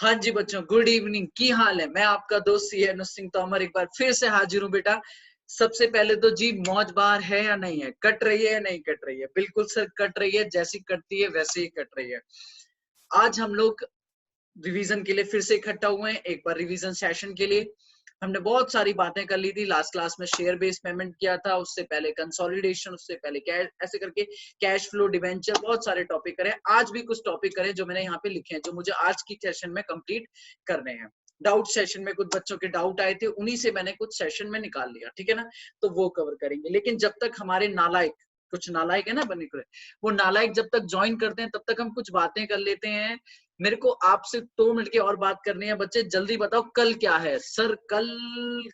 हाँ जी बच्चों, good evening. की हाल है? मैं आपका दोस्त सी है सिंह तोमर एक बार फिर से हाजिर हूँ बेटा। सबसे पहले तो जी मौज बाहर है या नहीं है, कट रही है या नहीं कट रही है? बिल्कुल सर कट रही है, जैसी कटती है वैसे ही कट रही है। आज हम लोग रिवीजन के लिए फिर से इकट्ठा हुए हैं, एक बार रिवीजन सेशन के लिए। हमने बहुत सारी बातें कर ली थी लास्ट क्लास में। शेयर बेस्ड पेमेंट किया था, उससे पहले कंसोलिडेशन, उससे पहले कैश, ऐसे करके कैश फ्लो, डिवेंचर, बहुत सारे टॉपिक करे। आज भी कुछ टॉपिक करें जो मैंने यहाँ पे लिखे हैं, जो मुझे आज की सेशन में कंप्लीट करने हैं। डाउट सेशन में कुछ बच्चों के डाउट आए थे, उन्हीं से मैंने कुछ सेशन में निकाल लिया, ठीक है ना। तो वो कवर करेंगे, लेकिन जब तक हमारे नालायक, कुछ नालायक है ना बने, वो नालायक जब तक ज्वाइन करते हैं तब तक हम कुछ बातें कर लेते हैं। मेरे को आपसे 2 मिनट की और बात करनी है बच्चे, जल्दी बताओ कल क्या है सर? कल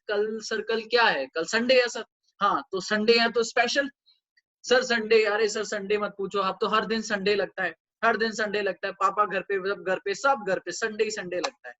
कल सर कल क्या है? कल संडे है सर। हाँ तो संडे है तो स्पेशल सर संडे। अरे सर संडे मत पूछो, आप तो हर दिन संडे लगता है, हर दिन संडे लगता है। पापा घर पे, सब घर पे, सब घर पे संडे ही संडे लगता है।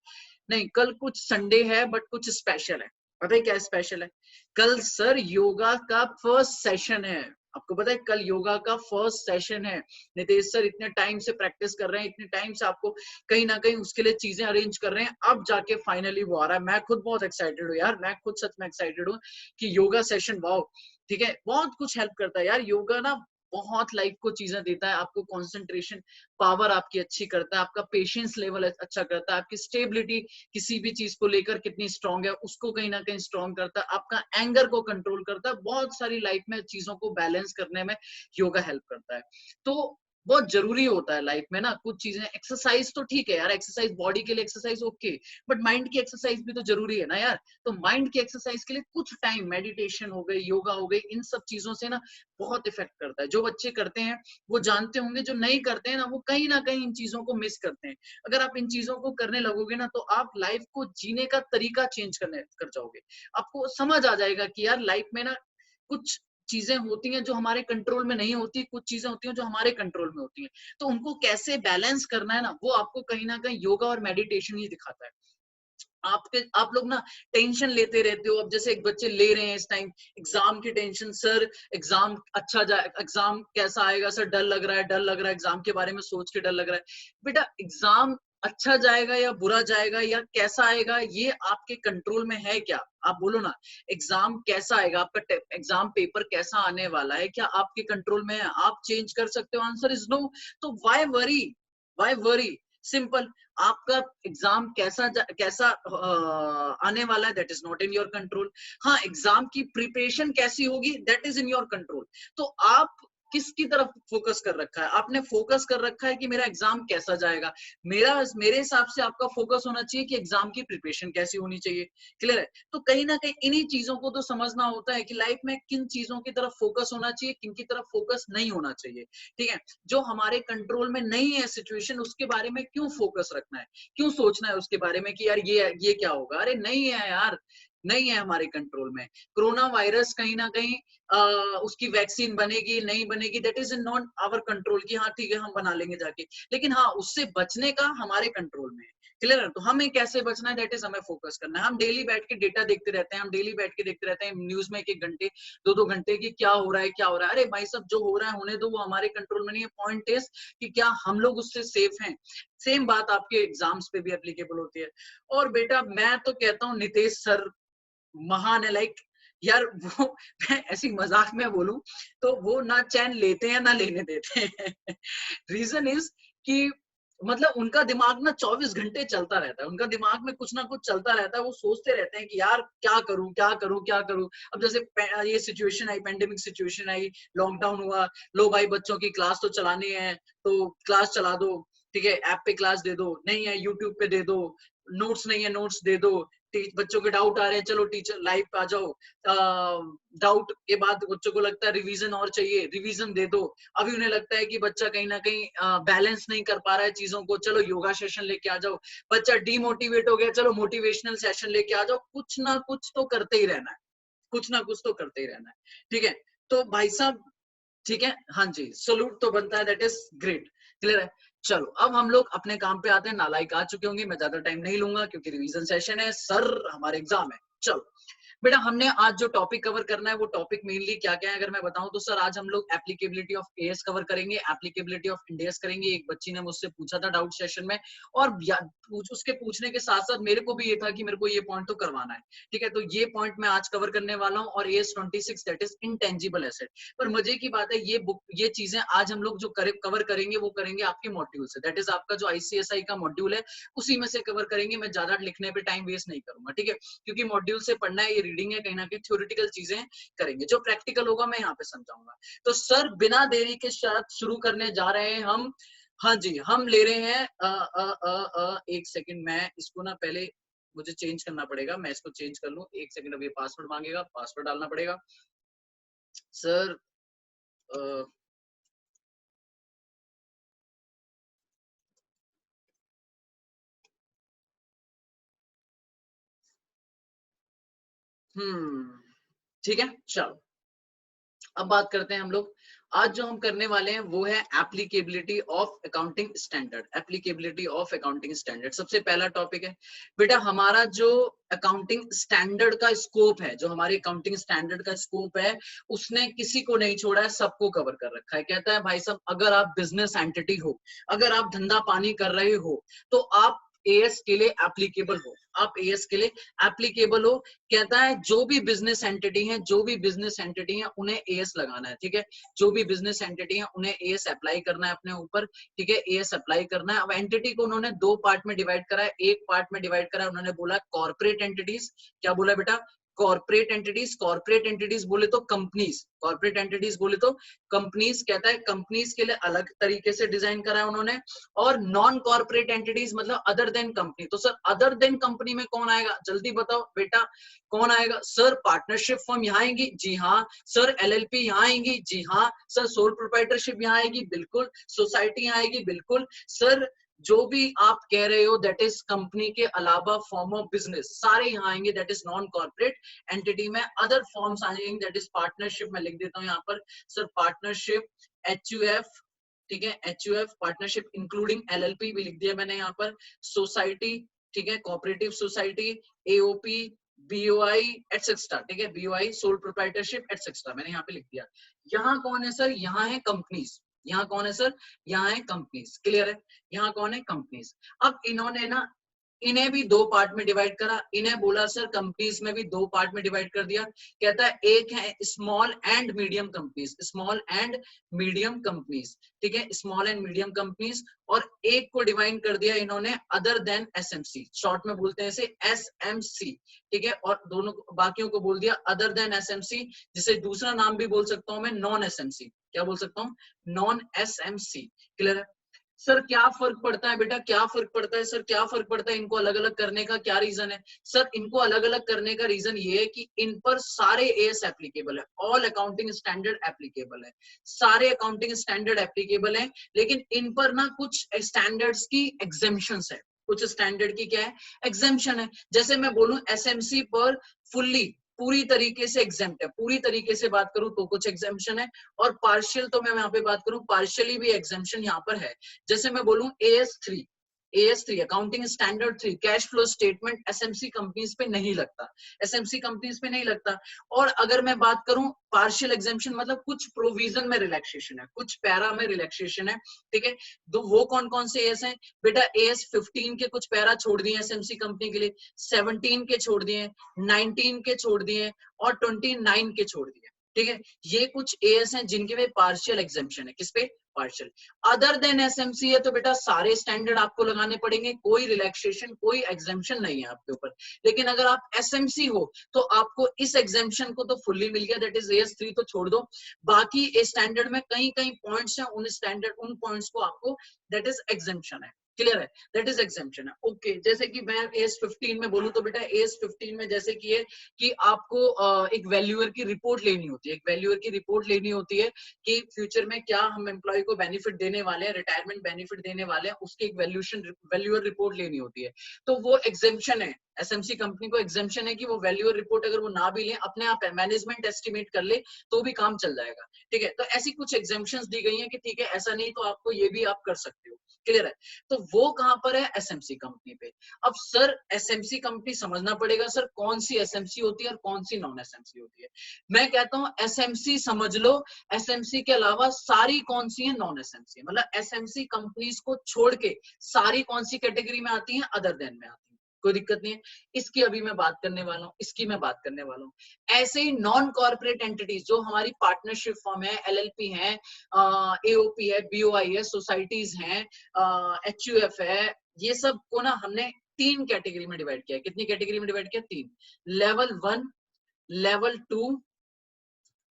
नहीं, कल कुछ संडे है बट कुछ स्पेशल है। पता है क्या स्पेशल है? कल सर योगा का फर्स्ट सेशन है। आपको पता है कल योगा का फर्स्ट सेशन है। नितेश सर इतने टाइम से प्रैक्टिस कर रहे हैं, इतने टाइम से आपको कहीं ना कहीं उसके लिए चीजें अरेंज कर रहे हैं, अब जाके फाइनली वो आ रहा है। मैं खुद बहुत एक्साइटेड हूँ यार, मैं खुद सच में एक्साइटेड हूँ कि योगा सेशन, वाओ। ठीक है, बहुत कुछ हेल्प करता है यार योगा ना, बहुत लाइफ को चीजें देता है। आपको कंसंट्रेशन पावर आपकी अच्छी करता है, आपका पेशेंस लेवल अच्छा करता है, आपकी स्टेबिलिटी किसी भी चीज को लेकर कितनी स्ट्रांग है उसको कहीं ना कहीं स्ट्रांग करता है, आपका एंगर को कंट्रोल करता है। बहुत सारी लाइफ में चीजों को बैलेंस करने में योगा हेल्प करता है। तो बहुत जरूरी होता है लाइफ में ना कुछ चीजें। एक्सरसाइज तो ठीक है यार, एक्सरसाइज बॉडी के लिए एक्सरसाइज ओके, बट माइंड की एक्सरसाइज भी तो जरूरी है ना यार। तो माइंड की एक्सरसाइज के लिए कुछ टाइम मेडिटेशन हो गई, योगा हो गई, इन सब चीजों से ना बहुत इफेक्ट करता है। जो बच्चे करते हैं वो जानते होंगे, जो नहीं करते हैं ना वो कहीं ना कहीं इन चीजों को मिस करते हैं। अगर आप इन चीजों को करने लगोगे ना तो आप लाइफ को जीने का तरीका चेंज करने कर जाओगे। आपको समझ आ जाएगा कि यार लाइफ में ना कुछ चीजें होती हैं जो हमारे कंट्रोल में नहीं होती, कुछ चीजें होती हैं जो हमारे कंट्रोल में होती हैं। तो उनको कैसे बैलेंस करना है ना, वो आपको कहीं ना कहीं योगा और मेडिटेशन ही दिखाता है। आप लोग ना टेंशन लेते रहते हो। अब जैसे एक बच्चे ले रहे हैं इस टाइम एग्जाम की टेंशन, सर एग्जाम अच्छा जाए, एग्जाम कैसा आएगा सर, डर लग रहा है, डर लग रहा है, एग्जाम के बारे में सोच के डर लग रहा है। बेटा एग्जाम अच्छा जाएगा या बुरा जाएगा या कैसा आएगा, ये आपके कंट्रोल में है क्या? आप बोलो ना, एग्जाम कैसा आएगा, आपका एग्जाम पेपर कैसा आने वाला है, क्या आपके कंट्रोल में है? आप चेंज कर सकते हो? Answer is no. तो why worry, why worry? Simple. आपका एग्जाम कैसा आने वाला है, that is not in your control. हाँ, एग्जाम की प्रिपरेशन कैसी होगी, that is in your control. तो आप किसकी तरफ फोकस कर रखा है? आपने फोकस कर रखा है कि मेरा एग्जाम कैसा जाएगा। मेरे हिसाब से आपका फोकस होना चाहिए कि एग्जाम की प्रिपरेशन कैसी होनी चाहिए। क्लियर है? तो कहीं ना कहीं इन्हीं चीजों को तो समझना होता है कि लाइफ में किन चीजों की तरफ फोकस होना चाहिए, किन की तरफ फोकस नहीं होना चाहिए। ठीक है, जो हमारे कंट्रोल में नहीं है सिचुएशन, उसके बारे में क्यों फोकस रखना है, क्यों सोचना है उसके बारे में कि यार ये क्या होगा? अरे नहीं है यार, नहीं है हमारे कंट्रोल में। कोरोना वायरस कहीं ना कहीं उसकी वैक्सीन बनेगी नहीं बनेगी, that is not our control कि हाँ ठीक है हम बना लेंगे जाके। लेकिन हाँ, उससे बचने का हमारे कंट्रोल में है। क्लियर है? तो हमें कैसे बचना है, दैट इज हमें फोकस करना है। हम डेली बैठ के डेटा देखते रहते हैं, हम डेली बैठ के देखते रहते हैं न्यूज में 1-1 घंटे, 2-2 घंटे की क्या हो रहा है, क्या हो रहा है। अरे भाई सब जो हो रहा है होने दो, वो हमारे कंट्रोल में नहीं है। पॉइंट इज कि क्या हम लोग उससे सेफ हैं। सेम बात आपके एग्जाम्स पे भी एप्लीकेबल होती है। और बेटा मैं तो कहता हूँ नितेश सर महान है, लाइक यार वो मैं ऐसी मजाक में बोलूं तो वो ना चैन लेते हैं ना लेने देते हैं। रीजन इज कि मतलब उनका दिमाग ना 24 घंटे चलता रहता है, उनका दिमाग में कुछ ना कुछ चलता रहता है। वो सोचते रहते हैं कि यार क्या करूं क्या करूं क्या करूं। अब जैसे ये सिचुएशन आई, पेंडेमिक सिचुएशन आई, लॉकडाउन हुआ, लो भाई बच्चों की क्लास तो चलानी है तो क्लास चला दो। ठीक है, ऐप पे क्लास दे दो, नहीं है यूट्यूब पे दे दो, नोट्स नहीं है नोट्स दे दो, बच्चों के डाउट आ रहे हैं, चलो टीचर लाइव पे आ जाओ। डाउट के बाद बच्चों को लगता है रिवीजन और चाहिए, रिवीजन दे दो। अभी उन्हें लगता है कि बच्चा कहीं ना कहीं बैलेंस नहीं कर पा रहा है चीजों को, चलो योगा सेशन लेके आ जाओ। बच्चा डीमोटिवेट हो गया, चलो मोटिवेशनल सेशन लेके आ जाओ। कुछ ना कुछ तो करते ही रहना है, कुछ ना कुछ तो करते ही रहना है। ठीक है, तो भाई साहब ठीक है, हाँ जी, सलूट तो बनता है, दैट इज ग्रेट। क्लियर है? चलो अब हम लोग अपने काम पे आते हैं। नालायक आ चुके होंगे, मैं ज्यादा टाइम नहीं लूंगा क्योंकि रिवीजन सेशन है सर, हमारे एग्जाम है। चलो बेटा, हमने आज जो टॉपिक कवर करना है वो टॉपिक मेनली क्या क्या है अगर मैं बताऊं तो सर, आज हम लोग एप्लीकेबिलिटी ऑफ एएस कवर करेंगे, एप्लीकेबिलिटी ऑफ इंडेस करेंगे। एक बच्ची ने मुझसे पूछा था डाउट सेशन में, और उसके पूछने के साथ साथ मेरे को भी ये था कि मेरे को ये पॉइंट तो करवाना है, ठीक है। तो ये पॉइंट मैं आज कवर करने वाला हूँ। और AS26 that is intangible asset. पर मजे की बात है, ये चीजें आज हम लोग जो कवर करेंगे वो करेंगे आपके मॉड्यूल से, दैट इज आपका जो ICSI का मॉड्यूल है उसी में से कवर करेंगे। मैं ज्यादा लिखने पे टाइम वेस्ट नहीं करूंगा, ठीक है, क्योंकि मॉड्यूल से पढ़ना है, ये रीडिंग है, कहीं ना कहीं थ्योरेटिकल चीजें करेंगे, जो प्रैक्टिकल होगा मैं यहाँ पे समझाऊंगा। तो सर बिना देरी के साथ शुरू करने जा रहे हैं हम। हाँ जी, हम ले रहे हैं एक सेकंड, मैं इसको ना पहले मुझे चेंज करना पड़ेगा, मैं इसको चेंज कर लूं। एक सेकंड, अब ये पासवर्ड मांगेगा, पासवर्ड डालना पड़ेगा सर। ठीक है, चलो अब बात करते हैं हम लोग। आज जो हम करने वाले हैं वो है applicability of accounting standard. Applicability of accounting standard सबसे पहला टॉपिक है बेटा। हमारा जो अकाउंटिंग स्टैंडर्ड का स्कोप है, जो हमारे अकाउंटिंग स्टैंडर्ड का स्कोप है, उसने किसी को नहीं छोड़ा है, सबको कवर कर रखा है। कहता है भाई साहब, अगर आप बिजनेस एंटिटी हो, अगर आप धंधा पानी कर रहे हो, तो आप एएस के लिए एप्लीकेबल हो, आप एएस के लिए एप्लीकेबल हो। कहता है जो भी बिजनेस एंटिटी है, जो भी बिजनेस एंटिटी है उन्हें एएस लगाना है, ठीक है। जो भी बिजनेस एंटिटी है उन्हें एएस अप्लाई करना है अपने ऊपर, ठीक है, एएस अप्लाई करना है। अब एंटिटी को उन्होंने दो पार्ट में डिवाइड करा है। एक पार्ट में डिवाइड करा है, उन्होंने बोला कॉर्पोरेट एंटिटीज। क्या बोला बेटा? Corporate entities. कॉर्पोरेट एंटिटीज बोले तो कंपनीज, कॉर्पोरेट एंटिटीज बोले तो कंपनीज। कहता है कंपनीज के लिए अलग तरीके से डिजाइन करा है उन्होंने। और नॉन कॉर्पोरेट एंटिटीज मतलब अदर देन कंपनी। तो सर अदर देन कंपनी में कौन आएगा, जल्दी बताओ बेटा, कौन आएगा? सर पार्टनरशिप फर्म यहाँ आएंगी, जी हाँ। सर एलएलपी यहाँ आएंगी, जी हाँ। सर सोल प्रोप्राइटरशिप यहाँ आएगी, बिल्कुल। सोसाइटी यहाँ आएगी, बिल्कुल। सर जो भी आप कह रहे हो दैट इज कंपनी के अलावा फॉर्म ऑफ बिजनेस, सारे यहाँ आएंगे, that is non corporate entity में। अदर फॉर्म्स आ जाएंगे, दैट इज पार्टनरशिप। मैं लिख देता हूँ यहाँ पर सर पार्टनरशिप, HUF, ठीक है, HUF पार्टनरशिप इंक्लूडिंग LLP भी लिख दिया मैंने यहाँ पर। सोसाइटी, ठीक है, cooperative society, AOP, BOI etcetera, ठीक है, BOI सोल प्रोप्राइटरशिप एटसेट्रा मैंने यहाँ पे लिख दिया। यहाँ कौन है सर? यहाँ है कंपनीज। यहाँ कौन है सर? यहाँ है कंपनीज। क्लियर है? यहाँ कौन है? कंपनीज। अब इन्होंने ना इन्हें भी दो पार्ट में डिवाइड करा। इन्हें बोला सर कंपनीज में भी दो पार्ट में डिवाइड कर दिया। कहता है एक है small and medium companies, small and medium companies, ठीक है, स्मॉल एंड मीडियम कंपनीज। और एक को डिवाइड कर दिया इन्होंने अदर देन SMC, शॉर्ट में बोलते हैं इसे SMC, ठीक है। और दोनों बाकियों को बोल दिया अदर देन SMC, जिसे दूसरा नाम भी बोल सकता हूं मैं नॉन SMC। क्या बोल सकता हूँ? Non SMC। क्लियर है? सर क्या फर्क पड़ता है बेटा, क्या फर्क पड़ता है सर, क्या फर्क पड़ता है? इनको अलग अलग करने का क्या रीजन है? सर इनको अलग अलग करने का रीजन ये है कि इन पर सारे एएस एप्लीकेबल है, ऑल अकाउंटिंग स्टैंडर्ड एप्लीकेबल है, सारे अकाउंटिंग स्टैंडर्ड एप्लीकेबल है। लेकिन इन पर ना कुछ स्टैंडर्ड्स की एग्जेम्पशंस है, कुछ स्टैंडर्ड की क्या है? एग्जेम्पशन है। जैसे मैं बोलूं SMC पर फुल्ली, पूरी तरीके से एग्जेम्प्ट है, पूरी तरीके से बात करूं तो कुछ एग्जेम्पशन है। और पार्शियल तो मैं यहाँ पे बात करूं, पार्शियली भी एग्जेम्पशन यहाँ पर है। जैसे मैं बोलूं AS3, AS3 accounting standard 3 cash flow statement SMC companies पे नहीं लगता, SMC कंपनीज पे नहीं लगता। और अगर मैं बात करूं पार्शियल एग्जेम्पशन मतलब कुछ प्रोविजन में रिलैक्सेशन है, कुछ पैरा में रिलैक्सेशन है, ठीक है। तो वो कौन कौन से एस हैं बेटा? AS15 के कुछ पैरा छोड़ दिए SMC कंपनी के लिए, 17 के छोड़ दिए, 19 के छोड़ दिए और 29 के छोड़ दिए, ठीक है। ये कुछ एएस हैं जिनके पे पार्शियल एग्जेम्पशन है। किस पे? पार्शियल। अदर देन SMC है तो बेटा सारे स्टैंडर्ड आपको लगाने पड़ेंगे, कोई रिलैक्सेशन, कोई एग्जेम्पशन नहीं है आपके ऊपर। लेकिन अगर आप SMC हो तो आपको इस एग्जेम्पशन को तो फुल्ली मिल गया, दैट इज AS3 तो छोड़ दो। बाकी स्टैंडर्ड में कई कई पॉइंट्स हैं, उन स्टैंडर्ड उन पॉइंट्स को आपको दैट इज एग्जेम्पशन है। क्लियर है? दैट इज एग्जेम्पशन है। ओके, जैसे कि मैं AS15 में बोलूं तो बेटा AS15 में जैसे कि ये कि आपको एक वैल्यूअर की रिपोर्ट लेनी होती है, एक वैल्यूअर की रिपोर्ट लेनी होती है कि फ्यूचर में क्या हम एम्प्लॉय को बेनिफिट देने वाले हैं, रिटायरमेंट बेनिफिट देने वाले हैं, उसकी एक वैल्यूअर रिपोर्ट लेनी होती है। तो वो एग्जेम्पशन है, एसएमसी कंपनी को एग्जाम्पशन है कि वो वैल्यू रिपोर्ट अगर वो ना भी ले, अपने आप है मैनेजमेंट एस्टिमेट कर ले तो भी काम चल जाएगा, ठीक है। तो ऐसी कुछ एग्जाम्पशंस दी गई हैं कि ठीक है ऐसा नहीं तो आपको ये भी आप कर सकते हो, क्लियर है। तो वो कहां पर है, एसएमसी कंपनी पे। अब सर एसएमसी कंपनी समझना पड़ेगा सर कौन सी एसएमसी होती है और कौन सी नॉन एसएमसी होती है। मैं कहता हूं एसएमसी समझ लो, एसएमसी के अलावा सारी कौन सी है, नॉन एसएमसी, मतलब एसएमसी कंपनीज को छोड़ के सारी कौन सी कैटेगरी में आती हैं, अदर देन में आती हैं, कोई दिक्कत नहीं है। इसकी अभी मैं बात करने वाला हूँ, इसकी मैं बात करने वाला हूँ। ऐसे ही नॉन कॉर्पोरेट एंटिटीज जो हमारी पार्टनरशिप फर्म है, एलएलपी है, एओपी है, बीओआई है, सोसाइटीज हैं, एचयूएफ है, ये सब को ना हमने 3 कैटेगरी में डिवाइड किया है। कितनी कैटेगरी में डिवाइड किया, 3, लेवल 1, लेवल 2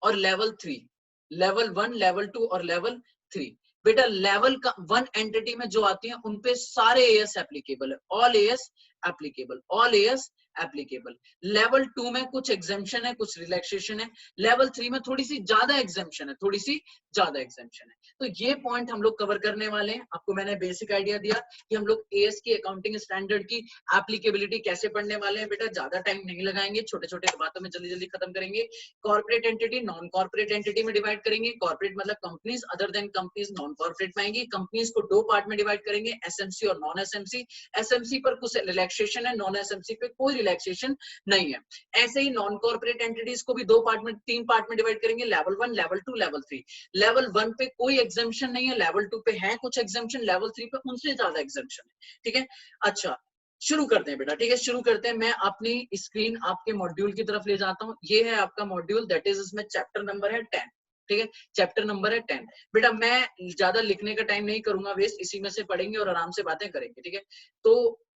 और लेवल 3। लेवल 1, लेवल 2 और लेवल 3। बेटा लेवल का 1 एंटिटी में जो आती है उनपे सारे एएस एप्लीकेबल है, all AS applicable, all AS applicable. Level 2 में कुछ एग्जाम्पशन है, कुछ रिलैक्सेशन है। लेवल 3 में थोड़ी सी ज्यादा एग्जाम्पशन है, थोड़ी सी ज्यादा एग्जाम्पशन है। तो ये पॉइंट हम लोग कवर करने वाले हैं। आपको मैंने बेसिक आइडिया दिया कि हम लोग एएस की अकाउंटिंग स्टैंडर्ड की एप्लीकेबिलिटी कैसे पढ़ने वाले हैं। बेटा ज्यादा टाइम नहीं लगाएंगे, छोटे छोटे बातों में जल्दी जल्दी खत्म करेंगे। Corporate entity non corporate entity में डिवाइड करेंगे। कॉर्पोरेट मतलब companies, other than companies non corporate में आएंगी। कंपनीज को 2 पार्ट में डिवाइड करेंगे, एसएमसी और नॉन एसएमसी। एसएमसी पर कुछ रिलैक्सेशन है, नॉन एसएमसी पे कोई रिलैक्सेशन नहीं है। ऐसे ही नॉन कॉर्पोरेट एंटिटीज को भी 2 पार्ट में, 3 पार्ट में डिवाइड करेंगे, लेवल 1, लेवल 2, लेवल 3। लेवल 1 पे कोई एग्जाम्पशन नहीं है, लेवल 2 पे है कुछ एग्जाम्पशन, लेवल 3 पे उनसे ज्यादा एग्जाम्पशन है, ठीक है। अच्छा शुरू करते हैं बेटा, ठीक है शुरू करते हैं। मैं अपनी स्क्रीन आपके मॉड्यूल की तरफ ले जाता हूँ। ये है आपका मॉड्यूल, दैट इज इसमें चैप्टर नंबर है 10, ठीक है, चैप्टर नंबर है 10। बेटा मैं ज्यादा लिखने का टाइम नहीं करूंगा वेस्ट, इसी में से पढ़ेंगे और आराम से बातें करेंगे, ठीक है। तो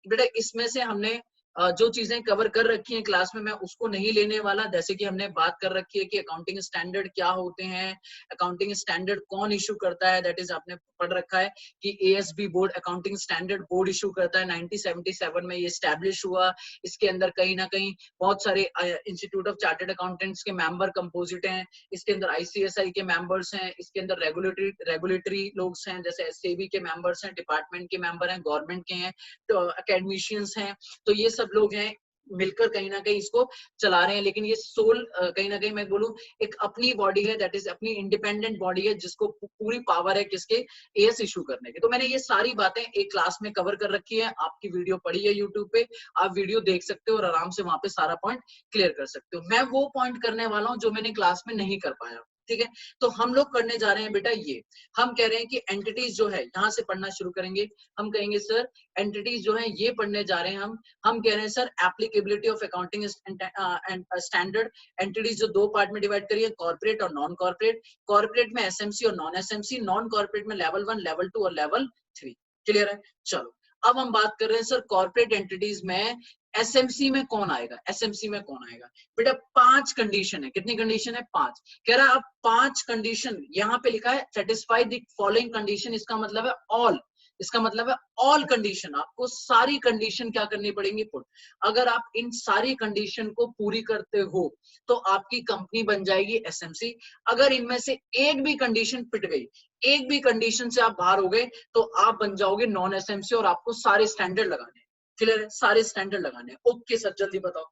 बेटा इसमें से हमने जो चीजें कवर कर रखी हैं क्लास में, मैं उसको नहीं लेने वाला। जैसे कि हमने बात कर रखी है कि अकाउंटिंग स्टैंडर्ड क्या होते हैं, अकाउंटिंग स्टैंडर्ड कौन इशू करता है, दैट इज आपने पढ़ रखा है कि ASB board accounting standard board issue करता है, 1977 में ये स्टैब्लिश हुआ। इसके अंदर कहीं ना कहीं बहुत सारे इंस्टीट्यूट ऑफ चार्टर्ड अकाउंटेंट्स के मेंबर कंपोजिट हैं, इसके अंदर आईसीएसआई के मेंबर्स हैं, इसके अंदर रेगुलेटरी लोग हैं जैसे एसएबी के मेंबर्स हैं, डिपार्टमेंट के मेंबर हैं, गवर्नमेंट के हैं, तो अकेडमिशियंस हैं। तो ये सब लोग हैं मिलकर कहीं ना कहीं इसको चला रहे हैं। लेकिन ये सोल कहीं ना कहीं मैं बोलूं एक अपनी बॉडी है, दैट इज अपनी इंडिपेंडेंट बॉडी है, जिसको पूरी पावर है किसके, एएस इशू करने की। तो मैंने ये सारी बातें एक क्लास में कवर कर रखी है, आपकी वीडियो पड़ी है यूट्यूब पे, आप वीडियो देख सकते हो और आराम से वहां पे सारा पॉइंट क्लियर कर सकते हो। मैं वो पॉइंट करने वाला हूँ जो मैंने क्लास में नहीं कर पाया, ठीक है। तो हम लोग करने जा रहे हैं बेटा ये, हम कह रहे हैं कि एंटिटीज जो है, यहां से पढ़ना शुरू करेंगे। हम कहेंगे सर एंटिटीज जो है ये पढ़ने जा रहे हैं हम कह रहे हैं sir applicability of accounting standard. Entities जो 2 पार्ट में डिवाइड करिए, कॉर्पोरेट और नॉन कॉर्पोरेट। कॉर्पोरेट में एसएमसी और नॉन एसएमसी, नॉन कॉर्पोरेट में लेवल 1, लेवल 2 और लेवल 3, क्लियर है। चलो अब हम बात कर रहे हैं सर कॉर्पोरेट एंटिटीज में एसएमसी में कौन आएगा, एसएमसी में कौन आएगा। बेटा 5 कंडीशन है, कितनी कंडीशन है, 5। कह रहा है अब 5 कंडीशन यहाँ पे लिखा है, सेटिस्फाई द फॉलोइंग कंडीशन, इसका मतलब है ऑल, इसका मतलब है ऑल कंडीशन, आपको सारी कंडीशन क्या करनी पड़ेंगी, पुट। अगर आप इन सारी कंडीशन को पूरी करते हो तो आपकी कंपनी बन जाएगी एसएमसी। अगर इनमें से एक भी कंडीशन पिट गई, एक भी कंडीशन से आप बाहर हो गए, तो आप बन जाओगे नॉन एसएमसी और आपको सारे स्टैंडर्ड लगाने, क्लियर है, सारे स्टैंडर्ड लगाने। ओके सर जल्दी बताओ।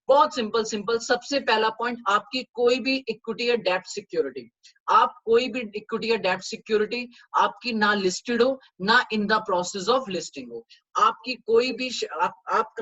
बहुत सिंपल सिंपल, सबसे पहला पॉइंट, आपकी कोई भी इक्विटी या डेब्ट सिक्योरिटी, आप कोई भी इक्विटी या डेब्ट सिक्योरिटी आपकी ना लिस्टेड हो, ना इन द प्रोसेस ऑफ लिस्टिंग हो। आपकी कोई भी आप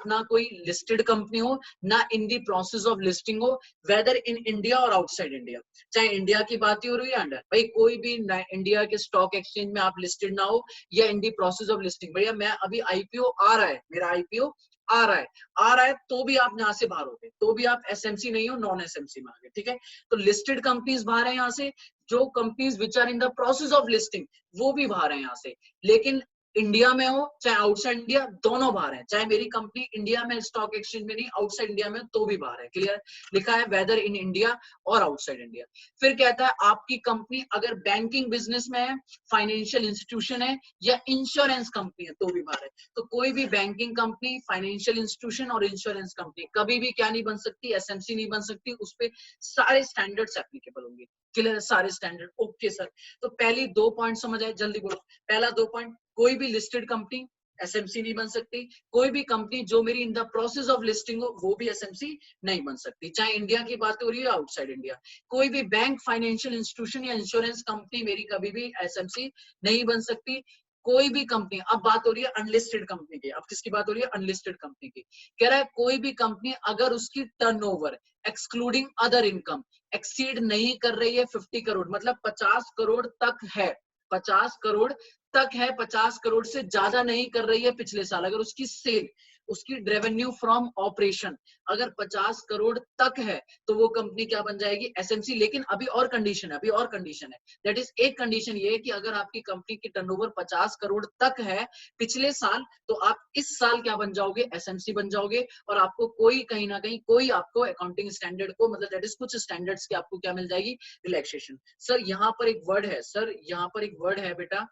ना कोई लिस्टेड कंपनी हो, ना इन द प्रोसेस ऑफ लिस्टिंग हो, वेदर इन इंडिया और आउटसाइड इंडिया। चाहे इंडिया की बात ही हो रही है अंडर, भाई कोई भी इंडिया के स्टॉक एक्सचेंज में आप लिस्टेड ना हो, या इन द प्रोसेस ऑफ लिस्टिंग, भैया मैं अभी आईपीओ आ रहा है, मेरा आईपीओ आ रहा है तो भी आप यहाँ से बाहर हो गए, तो भी आप एसएमसी नहीं हो, नॉन एसएमसी में आ गए, ठीक है। तो लिस्टेड कंपनीज बाहर है यहाँ से, जो companies which are in the process of listing वो भी बाहर है यहाँ से। लेकिन इंडिया में हो चाहे आउटसाइड इंडिया, दोनों बाहर है। चाहे मेरी कंपनी इंडिया में स्टॉक एक्सचेंज में नहीं, आउटसाइड इंडिया में, तो भी बाहर है, क्लियर। लिखा है वेदर इन इंडिया और आउटसाइड इंडिया। फिर कहता है आपकी कंपनी अगर बैंकिंग बिजनेस में है, फाइनेंशियल इंस्टीट्यूशन है, या इंश्योरेंस कंपनी है, तो भी बाहर है। तो कोई भी बैंकिंग कंपनी, फाइनेंशियल इंस्टीट्यूशन और इंश्योरेंस कंपनी कभी भी क्या नहीं बन सकती, एसएमसी नहीं बन सकती, उस पे सारे स्टैंडर्ड्स एप्लीकेबल होंगे, क्लियर, सारे स्टैंडर्ड। ओके सर, तो पहली 2 पॉइंट समझ आए, जल्दी बोलो। पहला 2 पॉइंट, कोई भी लिस्टेड कंपनी एसएमसी नहीं बन सकती। कोई भी कंपनी जो मेरी इन द प्रोसेस ऑफ लिस्टिंग हो वो भी एसएमसी नहीं बन सकती, चाहे इंडिया की बात हो रही है आउटसाइड इंडिया। कोई भी बैंक, फाइनेंशियल इंस्टीट्यूशन या इंश्योरेंस कंपनी मेरी कभी भी एसएमसी नहीं बन सकती। कोई भी कंपनी, अब बात हो रही है अनलिस्टेड कंपनी की, अब किसकी बात हो रही है? अनलिस्टेड कंपनी की। कह रहा है कोई भी कंपनी अगर उसकी turnover excluding other income exceed नहीं कर रही है 50 करोड़, मतलब 50 करोड़ तक है, 50 करोड़ तक है, 50 करोड़ से ज्यादा नहीं कर रही है पिछले साल, अगर उसकी सेल, उसकी रेवेन्यू फ्रॉम ऑपरेशन अगर 50 करोड़ तक है तो वो कंपनी क्या बन जाएगी? एसएमसी। लेकिन अभी और कंडीशन है, अभी और कंडीशन है। दैट इज, एक कंडीशन ये है कि अगर आपकी कंपनी की टर्नओवर 50 करोड़ तक है पिछले साल, तो आप इस साल क्या बन जाओगे? एसएमसी बन जाओगे। और आपको कोई कहीं ना कहीं कोई आपको अकाउंटिंग स्टैंडर्ड को, मतलब दैट इज कुछ स्टैंडर्ड्स की आपको क्या मिल जाएगी? रिलैक्सेशन। सर यहाँ पर एक वर्ड है, सर यहाँ पर एक वर्ड है बेटा,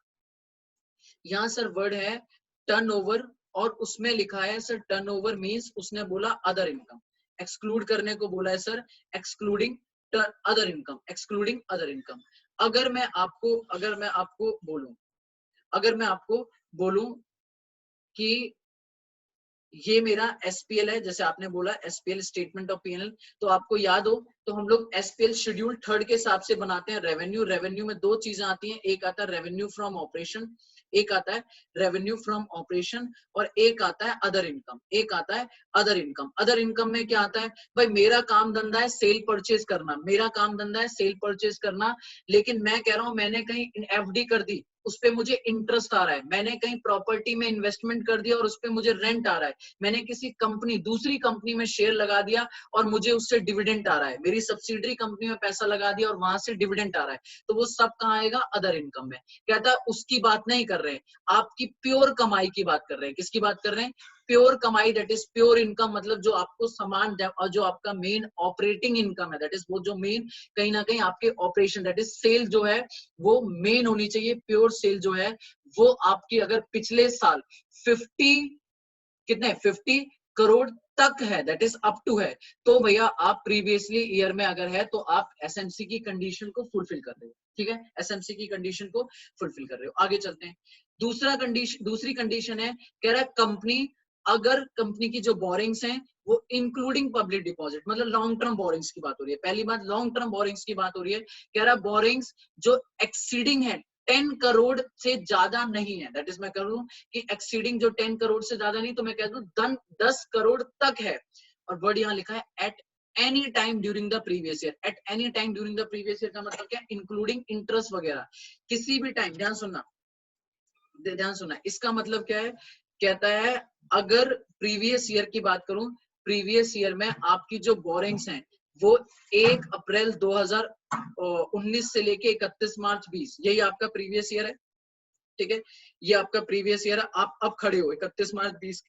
यहाँ सर वर्ड है टर्नओवर, और उसमें लिखा है सर टर्नओवर मींस, उसने बोला अदर इनकम, एक्सक्लूड करने को बोला है sir, excluding other income, excluding other income. अगर मैं आपको बोलूं, अगर मैं आपको बोलूं कि ये मेरा एसपीएल है, जैसे आपने बोला एसपीएल स्टेटमेंट ऑफ पीएनएल, तो आपको याद हो तो हम लोग एसपीएल शेड्यूल 3 के हिसाब से बनाते हैं। रेवेन्यू, रेवेन्यू में दो चीजें आती हैं, एक आता है रेवेन्यू फ्रॉम ऑपरेशन, एक आता है रेवेन्यू फ्रॉम ऑपरेशन, और एक आता है अदर इनकम, एक आता है अदर इनकम। अदर इनकम में क्या आता है? भाई मेरा काम धंधा है सेल परचेज करना, मेरा काम धंधा है सेल परचेज करना, लेकिन मैं कह रहा हूं मैंने कहीं एफडी कर दी, उस पे मुझे इंटरेस्ट आ रहा है, मैंने कहीं प्रॉपर्टी में इन्वेस्टमेंट कर दिया और उस पे मुझे रेंट आ रहा है, मैंने किसी कंपनी, दूसरी कंपनी में शेयर लगा दिया और मुझे उससे डिविडेंड आ रहा है, मेरी सब्सिडरी कंपनी में पैसा लगा दिया और वहां से डिविडेंड आ रहा है, तो वो सब कहाँ आएगा? अदर इनकम में। कहता है उसकी बात नहीं कर रहे हैं, आपकी प्योर कमाई की बात कर रहे हैं। किसकी बात कर रहे हैं? प्योर कमाई, दैट इज प्योर इनकम, मतलब जो आपको सामान, और जो आपका मेन ऑपरेटिंग इनकम है, दैट इज वो जो मेन कहीं ना कहीं आपके ऑपरेशन, दैट इज सेल जो है वो मेन होनी चाहिए। प्योर सेल जो है वो आपकी अगर पिछले साल 50 कितने 50 करोड़ तक है, दैट इज अप टू है, तो भैया आप प्रीवियसली ईयर में अगर है तो आप एसएमसी की कंडीशन को फुलफिल कर रहे हो। ठीक है, एसएमसी की कंडीशन को फुलफिल कर रहे हो। आगे चलते हैं। दूसरी कंडीशन है, कह रहा है कंपनी, अगर कंपनी की जो बोरिंग्स हैं वो इंक्लूडिंग पब्लिक डिपॉजिट, मतलब लॉन्ग टर्म बोरिंग्स की बात हो रही है। पहली बात लॉन्ग टर्म बोरिंग्स की बात हो रही है। कह रहा है बोरिंग्स जो एक्सीडिंग है 10 करोड़ से ज्यादा नहीं है, दैट इज मैं कह दूं कि एक्सीडिंग जो 10 करोड़ से ज्यादा नहीं, तो मैं कह दूं 10 करोड़ तक है। और वर्ड यहाँ लिखा है at any time during the previous year. At any time during the previous year का मतलब क्या? इंक्लूडिंग इंटरेस्ट वगैरह, किसी भी टाइम। ध्यान सुनना, ध्यान सुनना, इसका मतलब क्या है? कहता है अगर प्रीवियस ईयर की बात करूं, प्रीवियस ईयर में आपकी जो बोरिंग्स हैं वो 1 अप्रैल 2019 से लेके 31 मार्च 20, यही आपका प्रीवियस ईयर है। ठीक है, ये आपका प्रीवियस ईयर है। आप अब खड़े हो 31 मार्च 20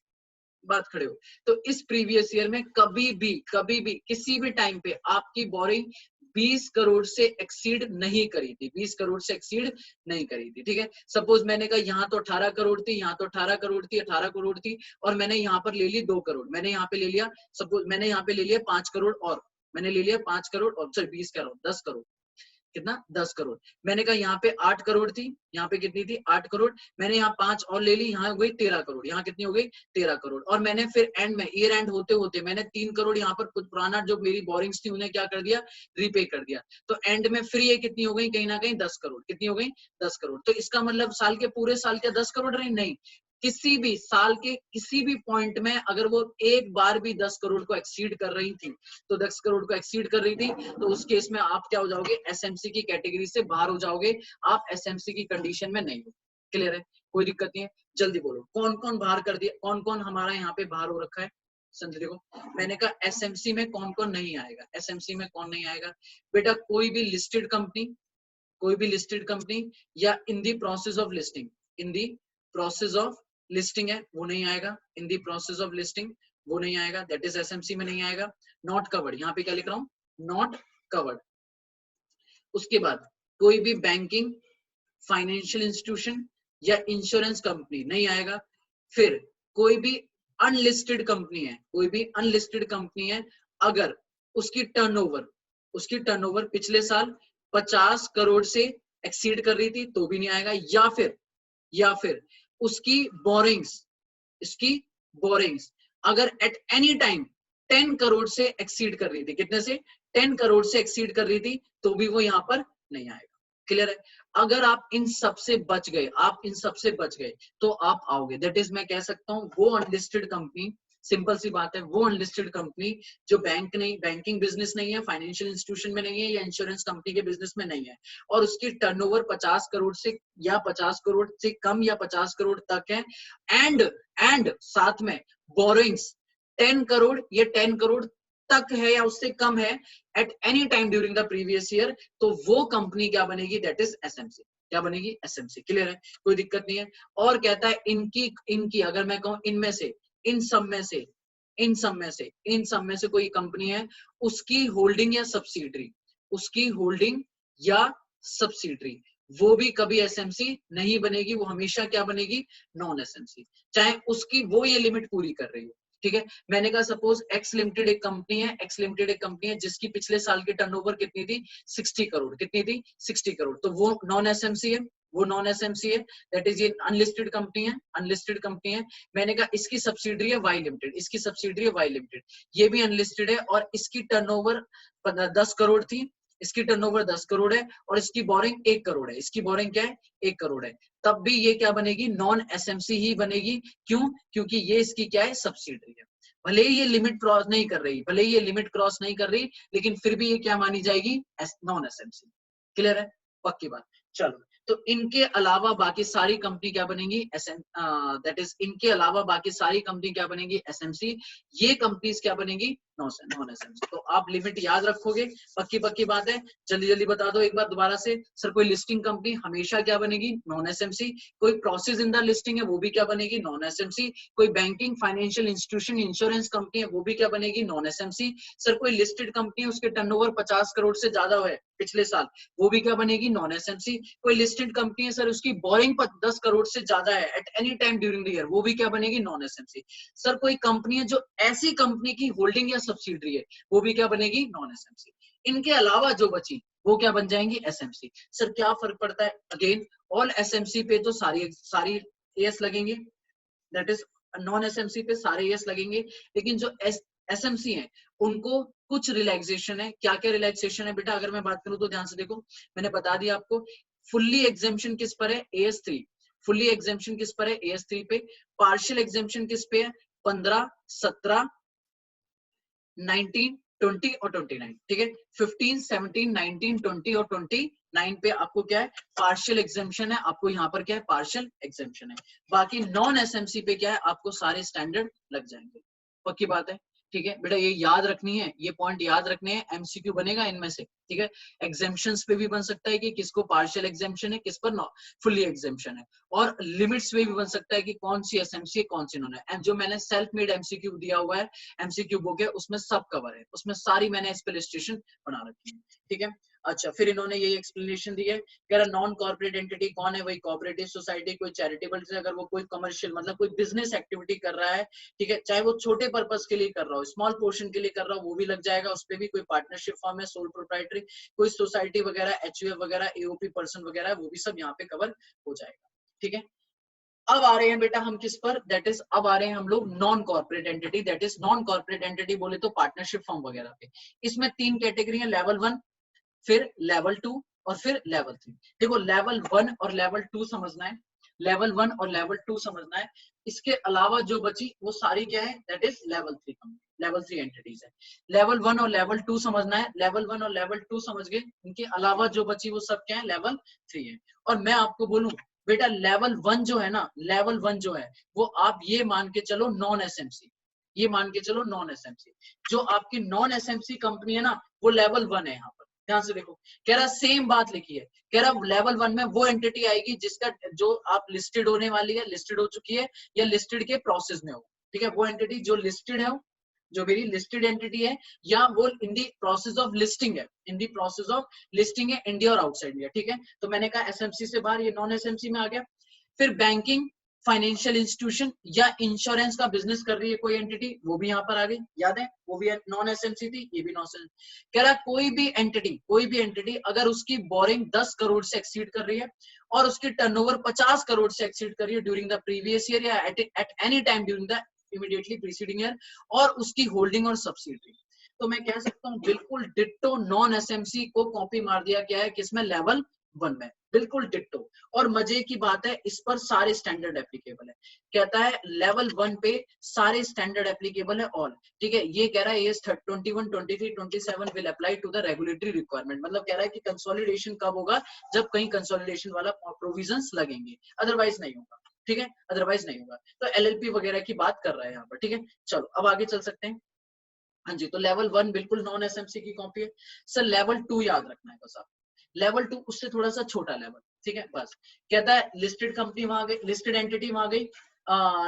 बात खड़े हो, तो इस प्रीवियस ईयर में कभी भी किसी भी टाइम पे आपकी बोरिंग 20 करोड़ से एक्सीड नहीं करी थी, 20 करोड़ से एक्सीड नहीं करी थी। ठीक है, सपोज मैंने कहा यहाँ तो 18 करोड़ थी, यहाँ तो 18 करोड़ थी, 18 करोड़ थी, और मैंने यहाँ पर ले ली 2 करोड़, मैंने यहाँ पे ले लिया, सपोज मैंने यहाँ पे ले लिया 5 करोड़, और मैंने ले लिया 5 करोड़, और सॉरी 20 करोड़, 10 करोड़, कितना? 10 करोड़। मैंने कहा यहाँ पे 8 करोड़ थी, यहाँ पे कितनी थी? 8 करोड़। मैंने यहाँ 5 और ले ली, यहाँ हो गई 13 करोड़, यहाँ कितनी हो गई? 13 करोड़। और मैंने फिर एंड में, ईयर एंड होते होते मैंने 3 करोड़ यहाँ पर कुछ पुराना जो मेरी बोरिंग्स थी उन्हें क्या कर दिया? रीपे कर दिया। तो एंड में फिर ये कितनी हो गई? कहीं ना कहीं 10 करोड़। कितनी हो गई? 10 करोड़। तो इसका मतलब साल के पूरे साल क्या 10 करोड़ रही? नहीं, किसी भी साल के किसी भी पॉइंट में अगर वो एक बार भी 10 करोड़ को एक्सीड कर रही थी, तो 10 करोड़ को एक्सीड कर रही थी, तो उस केस में आप क्या हो जाओगे? एसएमसी की कैटेगरी से बाहर हो जाओगे, आप एसएमसी की कंडीशन में नहीं हो। क्लियर है? कोई दिक्कत नहीं है। जल्दी बोलो कौन कौन बाहर कर दिया, कौन कौन हमारा यहाँ पे बाहर हो रखा है? समझ देखो, मैंने कहा एसएमसी में कौन कौन नहीं आएगा, एसएमसी में कौन नहीं आएगा बेटा? कोई भी लिस्टेड कंपनी, कोई भी लिस्टेड कंपनी, या in the process of listing, in the process of listing है वो नहीं आएगा, in the process of listing वो नहीं आएगा, दैट इज एसएमसी में नहीं आएगा। नॉट कवर्ड, यहाँ पे क्या लिख रहा हूँ? Not covered. उसके बाद कोई भी बैंकिंग, फाइनेंशियल इंस्टीट्यूशन या इंश्योरेंस कंपनी नहीं आएगा। फिर कोई भी अनलिस्टेड कंपनी है, कोई भी अनलिस्टेड कंपनी है, अगर उसकी टर्नओवर पिछले साल 50 करोड़ से एक्सीड कर रही थी तो भी नहीं आएगा। या फिर उसकी बोरिंग्स इसकी बोरिंग्स अगर एट एनी टाइम 10 करोड़ से एक्सीड कर रही थी, कितने से 10 करोड़ से एक्सीड कर रही थी, तो भी वो यहाँ पर नहीं आएगा। क्लियर है? अगर आप इन सब से बच गए, आप इन सब से बच गए तो आप आओगे। दैट इज मैं कह सकता हूँ वो अनलिस्टेड कंपनी, सिंपल सी बात है, वो अनलिस्टेड कंपनी जो बैंक नहीं, बैंकिंग बिजनेस नहीं है, फाइनेंशियल इंस्टीट्यूशन में नहीं है, या इंश्योरेंस कंपनी के बिजनेस में नहीं है, और उसकी टर्नओवर 50 करोड़ से या 50 करोड़ से कम या 50 करोड़ तक है, एंड साथ में बोरोइंग्स 10 करोड़ या 10 करोड़ तक है या उससे कम है at any time during the previous year, तो वो कंपनी क्या बनेगी? That is SMC. क्या बनेगी? एसएमसी। क्लियर है? कोई दिक्कत नहीं है। और कहता है इनकी अगर मैं कहूं इनमें से, इन सब में से कोई कंपनी है, उसकी होल्डिंग या सब्सिडरी, उसकी होल्डिंग या सब्सिडरी वो भी कभी एसएमसी नहीं बनेगी, वो हमेशा क्या बनेगी? नॉन एसएमसी, चाहे उसकी वो ये लिमिट पूरी कर रही हो। ठीक है? मैंने कहा सपोज एक्स लिमिटेड एक कंपनी है, एक्स लिमिटेड एक कंपनी है जिसकी पिछले साल की टर्नओवर कितनी थी? 60 करोड़। कितनी थी? 60 करोड़। तो वो नॉन एसएमसी है, वो नॉन एसएमसी है। दैट इज ये अनलिस्टेड कंपनी है, अनलिस्टेड कंपनी है। मैंने कहा इसकी सब्सिडरी है वाई लिमिटेड, इसकी सब्सिडरी है वाई लिमिटेड, ये भी अनलिस्टेड है और इसकी टर्नओवर 10 करोड़ थी, इसकी टर्नओवर 10 करोड़ है और इसकी बोरिंग 1 करोड़ है। इसकी बोरिंग क्या है? 1 करोड़ है। तब भी ये क्या बनेगी? नॉन एसएमसी ही बनेगी। क्यों? क्योंकि ये इसकी क्या है? सब्सिडरी है। भले ही ये लिमिट क्रॉस नहीं कर रही, भले ही ये लिमिट क्रॉस नहीं कर रही, लेकिन फिर भी ये क्या मानी जाएगी? Non SMC. क्लियर है? पक्की बात। चलो, तो इनके अलावा बाकी सारी कंपनी क्या बनेंगी? दैट इज इनके अलावा बाकी सारी कंपनी क्या बनेंगी? एसएमसी। ये कंपनीज क्या बनेगी? Non SMC. तो आप लिमिट याद रखोगे, पक्की बात है। जल्दी जल्दी बता दो एक बार दोबारा से। सर कोई लिस्टिंग कंपनी हमेशा क्या बनेगी? Non SMC. कोई प्रोसेस इन द लिस्टिंग है वो भी क्या बनेगी? Non SMC. कोई banking, financial institution, insurance company है वो भी क्या बनेगी? Non SMC. सर कोई लिस्टेड कंपनी है उसके टर्नओवर 50 करोड़ से ज्यादा है पिछले साल, वो भी क्या बनेगी? Non SMC. कोई लिस्टेड कंपनी है सर उसकी बोरिंग 10 करोड़ से ज्यादा है at any time during the year, वो भी क्या बनेगी? Non SMC. सर कोई कंपनी है जो ऐसी कंपनी की होल्डिंग या सब्सिडरी है, वो भी क्या बनेगी? Non SMC. इनके अलावा जो बची वो क्या बन जाएंगी? एसएमसी। सर क्या फर्क पड़ता है? अगेन ऑल एसएमसी पे तो सारी एस लगेंगे, दैट इज नॉन एसएमसी पे सारे एस लगेंगे, लेकिन जो एसएमसी है उनको कुछ रिलैक्सेशन है। क्या क्या रिलैक्सेशन है बेटा? अगर मैं बात करूं तो ध्यान से देखो, मैंने बता दिया आपको। फुल्ली एग्जेम्पशन किस पर है? AS3। फुल्ली एग्जेम्पशन किस पर है? AS3 पे। पार्शियल एग्जेम्पशन किस पे है? 15, 17, 19, 20 और 29। ठीक है? 15, 17, 19, 20 और 29 पे आपको क्या है? पार्शियल एग्जेम्पशन है। आपको यहाँ पर क्या है? पार्शियल एग्जेम्पशन है। बाकी नॉन एसएमसी पे क्या है? आपको सारे स्टैंडर्ड लग जाएंगे। पक्की बात है? ठीक है बेटा, ये याद रखनी है, ये पॉइंट याद रखने हैं। एमसीक्यू बनेगा इनमें से। ठीक है? एग्जेम्पशंस पे भी बन सकता है कि किसको पार्शियल एग्जेम्पशन है, किस पर फुल्ली एग्जेम्पशन है, और लिमिट्स पे भी बन सकता है कि कौन सी एसएमसी है, कौन सी नॉन है। जो मैंने सेल्फ मेड एमसीक्यू दिया हुआ है, एमसीक्यू बुक है, उसमें सब कवर है, उसमें सारी मैंने इस पे लिस्टेशन बना रखी है। ठीक है? अच्छा, फिर इन्होंने ये एक्सप्लेनेशन दी है। कह रहा नॉन कॉर्पोरेट एंटिटी कौन है? वही कोऑपरेटिव सोसाइटी, कोई चैरिटेबल से, अगर वो कोई कमर्शियल मतलब कोई बिजनेस एक्टिविटी कर रहा है, ठीक है, चाहे वो छोटे पर्पस के लिए कर रहा हो, स्मॉल पोर्शन के लिए कर रहा हो, वो भी लग जाएगा। उस पर भी कोई पार्टनरशिप फॉर्म है, सोल प्रोप्राइटरी, कोई सोसाइटी वगैरह, एचयूएफ वगैरह, एओपी पर्सन वगैरह, वो भी सब यहाँ पे कवर हो जाएगा। ठीक है? अब आ रहे हैं बेटा हम किस पर? दैट इज अब आ रहे हैं हम लोग non corporate entity. That is non corporate entity बोले तो पार्टनरशिप फॉर्म वगैरह पे। इसमें 3 कैटेगरी है, लेवल 1, फिर लेवल 2 और फिर लेवल 3। देखो, लेवल 1 और लेवल 2 समझना है, लेवल 1 और लेवल 2 समझना है। इसके अलावा जो बची वो सारी क्या है? That is level 3 company, level 3 entities है। लेवल 1 और लेवल 2 समझना है, लेवल 1 और लेवल 2 समझ गए। इनके अलावा जो बची वो सब क्या है? लेवल 3 है। और मैं आपको बोलूं बेटा, लेवल 1 जो है ना, लेवल 1 जो है वो आप ये मान के चलो नॉन एसएमसी, ये मान के चलो नॉन एसएमसी। जो आपकी नॉन एसएमसी कंपनी है ना, वो लेवल 1 है। यहाँ पर ध्यान से देखो, कह रहा सेम बात लिखी है। कह रहा लेवल 1 में वो एंटिटी आएगी जिसका जो आप लिस्टेड होने वाली है, लिस्टेड हो चुकी है, या लिस्टेड के प्रोसेस में हो। ठीक है? वो एंटिटी जो लिस्टेड है, जो मेरी लिस्टेड एंटिटी है, या वो इन दी प्रोसेस ऑफ लिस्टिंग है, इन दी प्रोसेस ऑफ लिस्टिंग है, इंडिया और आउटसाइड इंडिया। ठीक है? तो मैंने कहा एसएमसी से बाहर, ये नॉन एसएमसी में आ गया। फिर बैंकिंग, फाइनेंशियल इंस्टीट्यूशन या इंश्योरेंस का बिजनेस कर रही है कोई एंटिटी, वो भी यहाँ पर आ गई, याद है, वो भी नॉन एसएमसी थी, ये भी नॉन एसएमसी। कह रहा कोई भी एंटिटी अगर उसकी बोरिंग 10 करोड़ से एक्सीड कर रही है और उसकी टर्नओवर 50 करोड़ से एक्सीड कर रही है ड्यूरिंग द प्रीवियस ईयर या at any time during the immediately preceding year, और उसकी होल्डिंग और सब्सिडरी, तो मैं कह सकता हूँ बिल्कुल डिट्टो नॉन एसएमसी को कॉपी मार दिया गया है किसमें, लेवल 1 में, बिल्कुल डिट्टो। और मजे की बात है इस पर सारे स्टैंडर्ड एप्लीकेबल है, कहता है लेवल 1 पे सारे स्टैंडर्ड एप्लीकेबल है ऑल, ठीक है। ये कह रहा है AS 21, 23, 27 will apply to the regulatory requirement, मतलब कह रहा है कि कंसोलिडेशन कब होगा, जब कहीं कंसोलिडेशन वाला प्रोविजंस लगेंगे, अदरवाइज नहीं होगा, ठीक है, अदरवाइज नहीं होगा। तो LLP वगैरह की बात कर रहा है यहाँ पर, ठीक है। चलो अब आगे चल सकते हैं। हाँ जी, तो लेवल 1 बिल्कुल नॉन एसएमसी की कॉपी है। सर लेवल 2 याद रखना है बस आप, लेवल 2 उससे थोड़ा सा छोटा लेवल, ठीक है। बस कहता है लिस्टेड कंपनी वहां गई, लिस्टेड एंटिटी वहां गई,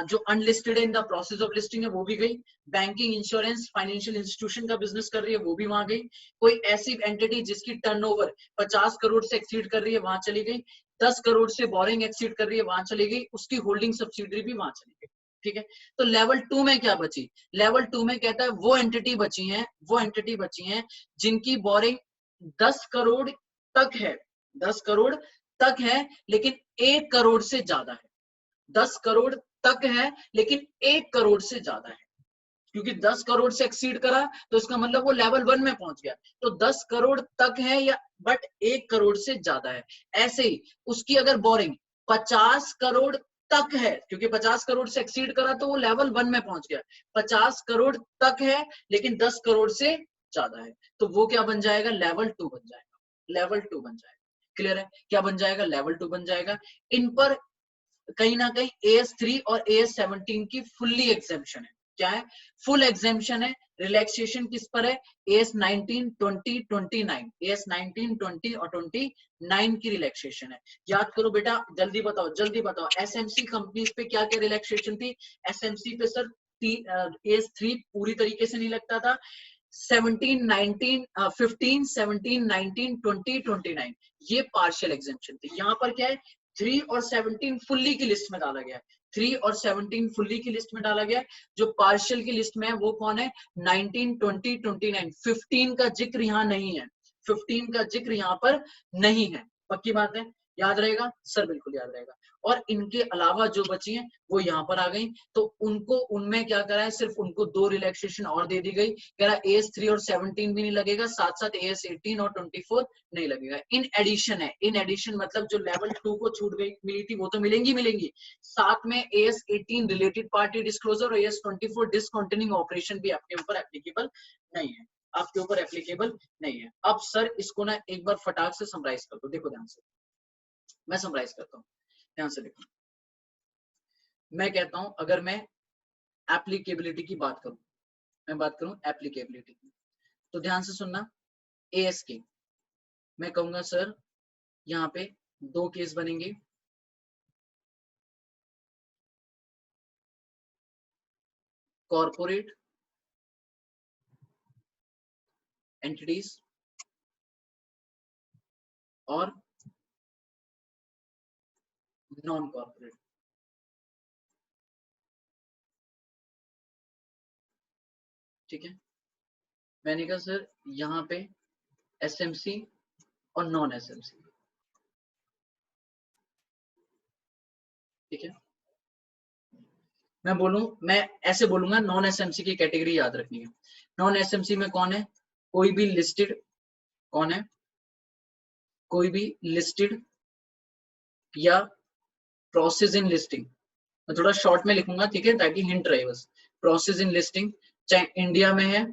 जो अनलिस्टेड है इन द प्रोसेस ऑफ लिस्टिंग है वो भी गई, बैंकिंग इंश्योरेंस फाइनेंशियल इंस्टीट्यूशन का बिजनेस कर रही है वो भी वहां गई, कोई ऐसी एंटिटी जिसकी टर्नओवर 50 करोड़ से एक्सीड कर रही है वहां चली गई, 10 करोड़ से बोरिंग एक्सीड कर रही है वहां चली गई, उसकी होल्डिंग सब्सिडरी भी वहां चली गई, ठीक है। तो लेवल 2 में क्या बची, लेवल 2 में कहता है वो एंटिटी बची हैं जिनकी बोरिंग 10 करोड़ तक है, 10 करोड़ तक है लेकिन 1 करोड़ से ज्यादा है, 10 करोड़ तक है लेकिन 1 करोड़ से ज्यादा है, क्योंकि 10 करोड़ से एक्सीड करा तो इसका मतलब वो लेवल 1 में पहुंच गया, तो 10 करोड़ तक है या बट 1 करोड़ से ज्यादा है। ऐसे ही उसकी अगर बोरिंग 50 करोड़ तक है, क्योंकि 50 करोड़ से एक्सीड करा तो वो लेवल 1 में पहुंच गया, 50 करोड़ तक है लेकिन 10 करोड़ से ज्यादा है, तो वो क्या बन जाएगा, लेवल 2 बन जाएगा, लेवल 2 बन जाएगा। क्लियर है, क्या बन जाएगा, लेवल 2 बन जाएगा। इन पर कहीं ना कहीं AS3 और AS17 की फुल्ली एग्जेम्पशन है, क्या है, फुल एग्जेम्पशन है। रिलैक्सेशन किस पर है, AS19, 20, 29, AS19, 20 और 29 की रिलैक्सेशन है। याद करो बेटा, जल्दी बताओ जल्दी बताओ, SMC कंपनीज पे क्या क्या रिलैक्सेशन थी। SMC पे सर AS3 पूरी तरीके से नहीं लगता था, 17, 19, 15, 17, 19, 20, 29 ये पार्शियल एग्जेम्पशन थी। यहाँ पर क्या है, 3 और 17 फुल्ली की लिस्ट में डाला गया है, 3 और 17 फुल्ली की लिस्ट में डाला गया है। जो पार्शियल की लिस्ट में है वो कौन है, 19, 20, 29, 15 का जिक्र यहाँ नहीं है, 15 का जिक्र यहाँ पर नहीं है, पक्की बात है, याद रहेगा सर, बिल्कुल याद रहेगा। और इनके अलावा जो बची हैं वो यहाँ पर आ गई, तो उनको उनमें क्या करा है, सिर्फ उनको 2 रिलैक्सेशन और दे दी गई, कह रहा AS3 और 17 भी नहीं लगेगा, साथ साथ AS18 और 24 नहीं लगेगा। इन एडिशन है, इन एडिशन मतलब जो लेवल 2 को छूट गई मिली थी वो तो मिलेंगी, साथ में AS18 रिलेटेड पार्टी डिस्क्लोजर और AS24 डिसकंटिन्यूइंग ऑपरेशन भी आपके ऊपर एप्लीकेबल नहीं है, आपके ऊपर एप्लीकेबल नहीं है। अब सर इसको ना एक बार फटाक से समराइज कर दो, देखो ध्यान से, मैं समराइज करता हूँ, ध्यान से देखो। मैं कहता हूं अगर मैं एप्लीकेबिलिटी की बात करूं, मैं बात करूं एप्लीकेबिलिटी की, तो ध्यान से सुनना। ASK मैं कहूंगा सर यहाँ पे 2 केस बनेंगे, कॉर्पोरेट एंटिटीज और नॉन कॉर्पोरेट, ठीक है। मैंने कहा सर यहाँ पे SMC और नॉन SMC, ठीक है। मैं ऐसे बोलूंगा, नॉन SMC की कैटेगरी याद रखनी है। नॉन SMC में कौन है, कोई भी लिस्टेड, कौन है, कोई भी लिस्टेड या प्रोसेस इन लिस्टिंग, मैं थोड़ा शॉर्ट में लिखूंगा, ठीक है, ताकि हिंट रहे बस। प्रोसेस इन लिस्टिंग चाहे इंडिया में है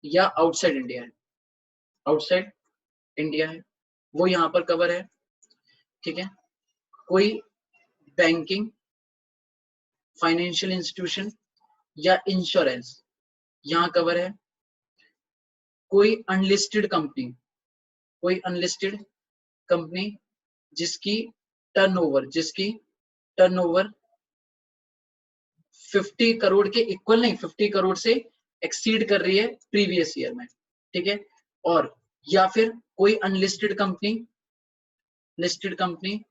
या आउटसाइड इंडिया है, आउटसाइड इंडिया है वो यहाँ पर कवर है, ठीक है। कोई बैंकिंग फाइनेंशियल इंस्टीट्यूशन या इंश्योरेंस यहाँ कवर है, कोई अनलिस्टेड कंपनी, कोई अनलिस्टेड कंपनी जिसकी टर्नओवर 50 करोड़ के इक्वल नहीं, 50 करोड़ से एक्सीड कर रही है प्रीवियस ईयर में, ठीक है। और या फिर कोई अनलिस्टेड कंपनी, लिस्टेड कंपनी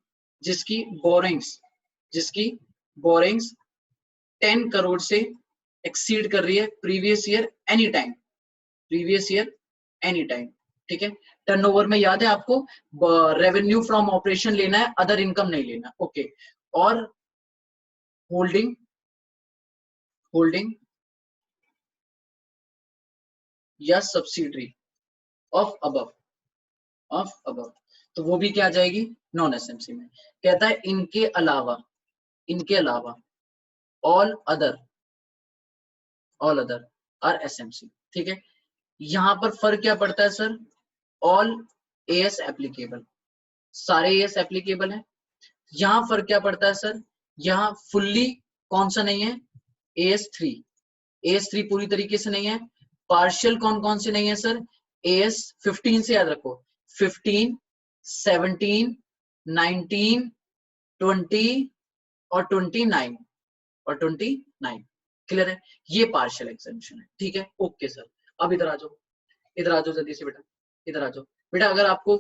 जिसकी बोरिंग्स बोरिंग्स 10 करोड़ से एक्सीड कर रही है previous year any time, previous year any time, ठीक है। टर्नओवर में याद है आपको रेवेन्यू फ्रॉम ऑपरेशन लेना है, अदर इनकम नहीं लेना, ओके। और होल्डिंग, होल्डिंग या subsidiary of above, of above, तो वो भी क्या आ जाएगी नॉन एसएमसी में। कहता है इनके अलावा, इनके अलावा all other, all other are SMC, ठीक है। यहां पर फर्क क्या पड़ता है सर, ऑल एएस एप्लीकेबल, सारे एएस एप्लीकेबल है। यहां फर्क क्या पड़ता है सर, यहाँ फुल्ली कौन सा नहीं है, AS3, AS3 पूरी तरीके से नहीं है। पार्शियल कौन कौन से नहीं है सर, AS15 से याद रखो, 15, 17, 19, 20 और 29 और 29, क्लियर है, ये पार्शियल एग्जेम्पशन है, ठीक है, ओके सर। अब इधर आ जाओ, इधर आ जाओ जल्दी से बेटा, इधर आ जाओ बेटा। अगर आपको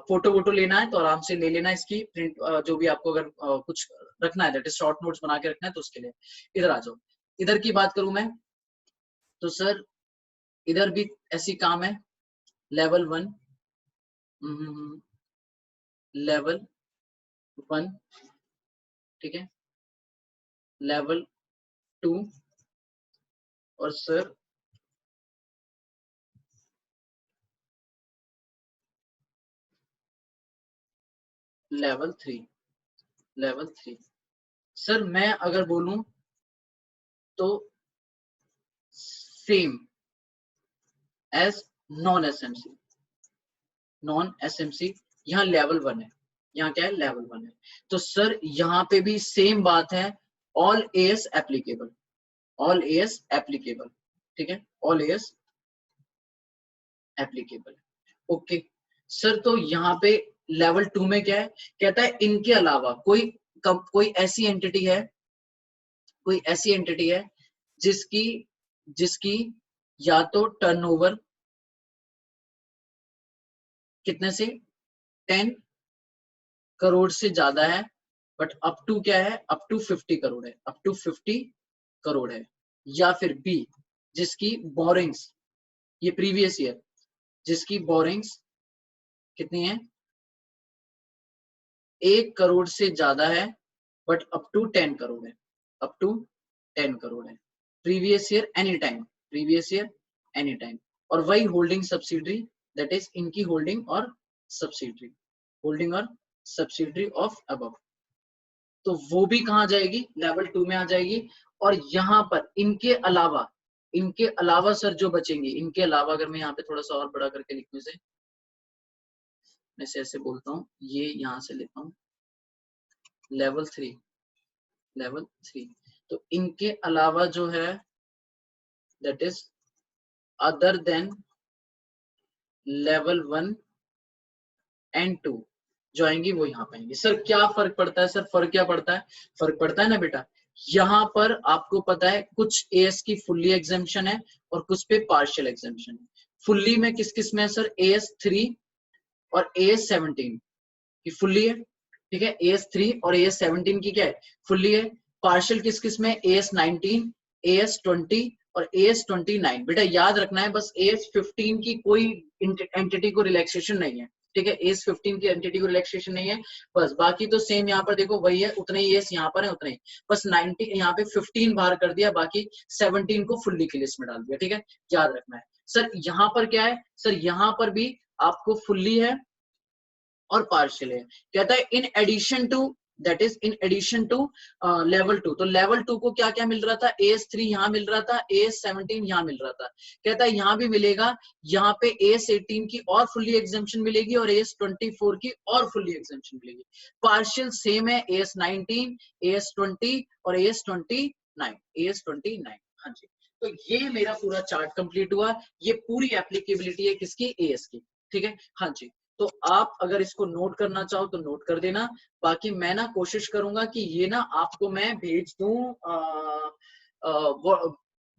फोटो वोटो लेना है तो आराम से ले लेना इसकी प्रिंट, जो भी आपको अगर कुछ रखना है, दैट इज शॉर्ट नोट्स बना के रखना है तो उसके लिए इधर आ जाओ। इधर की बात करूं मैं तो सर इधर भी ऐसी काम है, लेवल 1, लेवल 1, ठीक है, लेवल 2 और सर लेवल 3, लेवल 3। सर मैं अगर बोलूं तो same as non SMC, non SMC यहाँ लेवल 1 है, यहाँ क्या है लेवल 1 है। तो सर यहाँ पे भी सेम बात है, all AS applicable, all AS applicable, ठीक है, all AS applicable, okay. Sir तो यहाँ पे लेवल 2 में क्या है, कहता है इनके अलावा कोई ऐसी एंटिटी है, कोई ऐसी एंटिटी है जिसकी जिसकी या तो टर्नओवर कितने से 10 करोड़ से ज्यादा है, बट अप टू क्या है, अप टू 50 करोड़ है, अप टू 50 करोड़ है। या फिर बी जिसकी बोरिंग्स, ये प्रीवियस ईयर, जिसकी बोरिंग्स कितनी है 1 करोड़ से ज्यादा है, बट अप टू 10 करोड़ है, अप टू 10 करोड़ है, previous year any time, previous year any time. और वही होल्डिंग सब्सिडरी, दैट इज इनकी होल्डिंग और सब्सिडरी, होल्डिंग और सब्सिडरी ऑफ अबव, तो वो भी कहाँ जाएगी, लेवल 2 में आ जाएगी। और यहाँ पर इनके अलावा, इनके अलावा सर जो बचेंगे, इनके अलावा अगर मैं यहाँ पे थोड़ा सा और बड़ा करके लिखने से, मैं ऐसे बोलता हूँ, ये यहाँ से लेता हूँ लेवल 3, लेवल 3, तो इनके अलावा जो है that is other than level 1 and 2 जो आएंगी वो यहाँ पाएंगे। सर क्या फर्क पड़ता है, सर फर्क क्या पड़ता है, फर्क पड़ता है ना बेटा, यहाँ पर आपको पता है कुछ एएस की फुल्ली एग्जेम्पशन है और कुछ पे पार्शियल एग्जेम्पशन है। फुल्ली में किस किस में है सर, AS3 और AS17 की फुल्ली है, ठीक है, AS3 और AS17 की क्या है फुल्ली है। पार्शियल किस किस में, AS19, AS20 और AS29। बेटा याद रखना है बस, AS15 की कोई एंटिटी को रिलैक्सेशन नहीं है, ठीक है, AS15 की एंटिटी को रिलैक्सेशन नहीं है, बस बाकी तो सेम यहाँ पर देखो वही है, उतने ही एस यहाँ पर है, उतने ही, बस 90 यहाँ पे 15 बाहर कर दिया, बाकी 17 को फुल्ली की लिस्ट में डाल दिया, ठीक है, याद रखना है। सर यहाँ पर क्या है, सर यहाँ पर भी आपको फुल्ली है और पार्शियल है। कहता है in addition to, that is in addition to level 2, तो लेवल 2 को क्या क्या मिल रहा था, AS3 यहाँ मिल रहा था, AS17 यहाँ मिल रहा था, कहता है यहाँ भी मिलेगा, यहाँ पे AS18 की और फुल्ली एग्जेम्पशन मिलेगी और AS24 की और फुल्ली एग्जेम्पशन मिलेगी। पार्शियल सेम है, AS19, AS20 और AS29, AS29, हाँ जी। तो ये मेरा पूरा चार्ट कंप्लीट हुआ, ये पूरी एप्लीकेबिलिटी है किसकी, AS की, ठीक है, हाँ जी। तो आप अगर इसको नोट करना चाहो तो नोट कर देना, बाकी मैं ना कोशिश करूंगा कि ये ना आपको मैं भेज दूं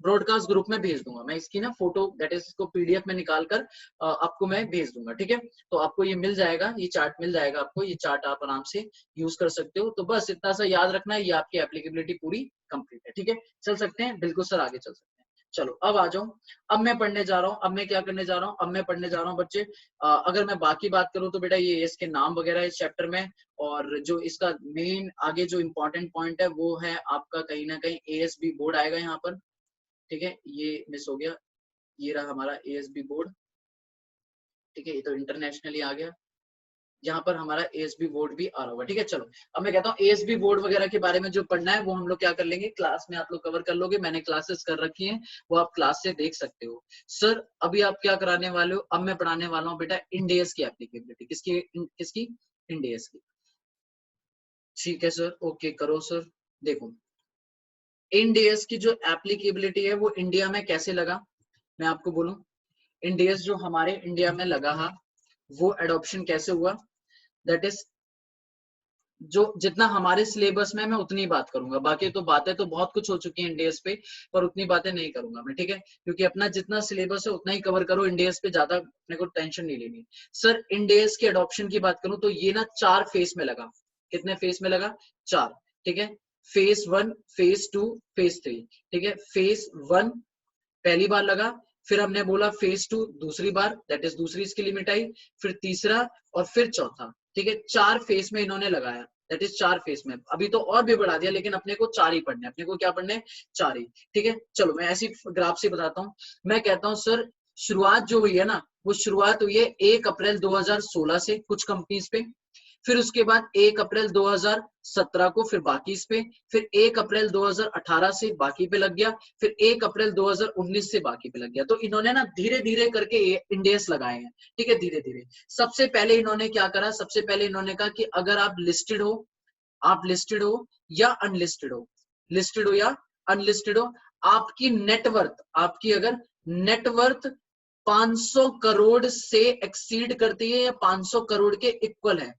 ब्रॉडकास्ट ग्रुप में भेज दूंगा मैं इसकी ना फोटो, दैट इज इसको पीडीएफ में निकाल कर आपको मैं भेज दूंगा, ठीक है। तो आपको ये मिल जाएगा, ये चार्ट मिल जाएगा आपको, ये चार्ट आप आराम से यूज कर सकते हो। तो बस इतना सा याद रखना है, ये आपकी एप्लीकेबिलिटी पूरी कंप्लीट है, ठीक है। चल सकते हैं, बिल्कुल सर आगे चल सकते हैं। चलो अब आ जाओ, अब मैं पढ़ने जा रहा हूँ, अब मैं क्या करने जा रहा हूँ, अब मैं पढ़ने जा रहा हूँ बच्चे। अगर मैं बाकी बात करूँ तो बेटा ये इसके नाम वगैरह इस चैप्टर में, और जो इसका मेन आगे जो इम्पोर्टेंट पॉइंट है वो है आपका कहीं ना कहीं एएसबी बोर्ड आएगा यहाँ पर, ठीक है। ये मिस हो गया, ये रहा हमारा एएसबी बोर्ड, ठीक है। ये तो इंटरनेशनली आ गया, यहाँ पर हमारा एएसबी बोर्ड भी आ रहा होगा, ठीक है। चलो अब मैं कहता हूँ एएसबी बोर्ड वगैरह के बारे में जो पढ़ना है वो हम लोग क्या कर लेंगे, क्लास में आप लोग कवर कर लोगे। मैंने क्लासेस कर रखी हैं, वो आप क्लास से देख सकते हो। सर अभी आप क्या कराने वाले हो, अब मैं पढ़ाने वाला हूँ बेटा इंडेस की एप्लीकेबिलिटी, किसकी किसकी, इंडेस की, ठीक है सर, ओके करो सर। देखो इंडेस की जो एप्लीकेबिलिटी है वो इंडिया में कैसे लगा, मैं आपको बोलूं। इंडेस जो हमारे इंडिया में लगा है वो एडॉप्शन कैसे हुआ, दैट इज जो जितना हमारे सिलेबस में मैं उतनी बात करूंगा, बाकी तो बातें तो बहुत कुछ हो चुकी हैं इंडेस पे, पर उतनी बातें नहीं करूंगा मैं, ठीक है। क्योंकि अपना जितना सिलेबस है उतना ही कवर करो, इंडेस पे ज्यादा अपने को टेंशन नहीं लेनी। सर इंडेस के एडॉप्शन की बात करूं तो ये ना 4 फेज में लगा, कितने फेज में लगा, 4, ठीक है। फेज 1, फेज 2, फेज 3, ठीक है। फेज 1 पहली बार लगा, फिर हमने बोला फेज 2 दूसरी बार, दैट इज दूसरी इसकी लिमिट आई, फिर तीसरा और फिर चौथा, ठीक है। 4 फेज में इन्होंने लगाया, दैट इज 4 फेज में। अभी तो और भी बढ़ा दिया, लेकिन अपने को 4 ही पढ़ने, अपने को क्या पढ़ने, 4 ही, ठीक है। चलो मैं ऐसी ग्राफ से बताता हूँ। मैं कहता हूँ सर शुरुआत जो हुई है ना, वो शुरुआत हुई है 1 अप्रैल 2016 से कुछ कंपनीज पे, फिर उसके बाद 1 अप्रैल 2017 को फिर बाकी इस पे, फिर 1 अप्रैल 2018 से बाकी पे लग गया, फिर 1 अप्रैल 2019 से बाकी पे लग गया। तो इन्होंने ना धीरे धीरे करके इंडेस लगाए हैं, ठीक है, धीरे धीरे। सबसे पहले इन्होंने क्या करा, सबसे पहले इन्होंने कहा कि अगर आप लिस्टेड हो, आप लिस्टेड हो या अनलिस्टेड हो, लिस्टेड हो या अनलिस्टेड हो, आपकी नेटवर्थ, आपकी अगर नेटवर्थ 500 करोड़ से एक्सीड करती है या 500 करोड़ के इक्वल है,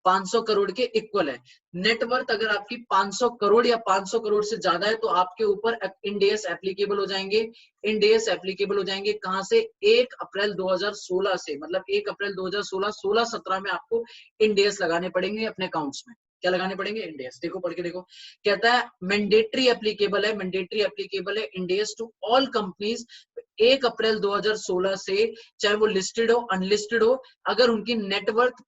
500 करोड़ के इक्वल है नेटवर्थ, अगर आपकी 500 करोड़ या 500 करोड़ से ज्यादा है तो आपके ऊपर इंडेस एप्लीकेबल हो जाएंगे। इंडेस एप्लीकेबल हो जाएंगे कहां से, 1 अप्रैल 2016 से, मतलब 1 अप्रैल 2016, 16-17 में आपको इंडेस लगाने पड़ेंगे अपने अकाउंट्स में। क्या लगाने पड़ेंगे, इंडेस। देखो पढ़ के देखो, कहता है मैंडेटरी एप्लीकेबल है, मैंडेटरी एप्लीकेबल है इंडेस टू ऑल कंपनीज 1 अप्रैल 2016 से, चाहे वो लिस्टेड हो अनलिस्टेड हो, अगर उनकी नेटवर्थ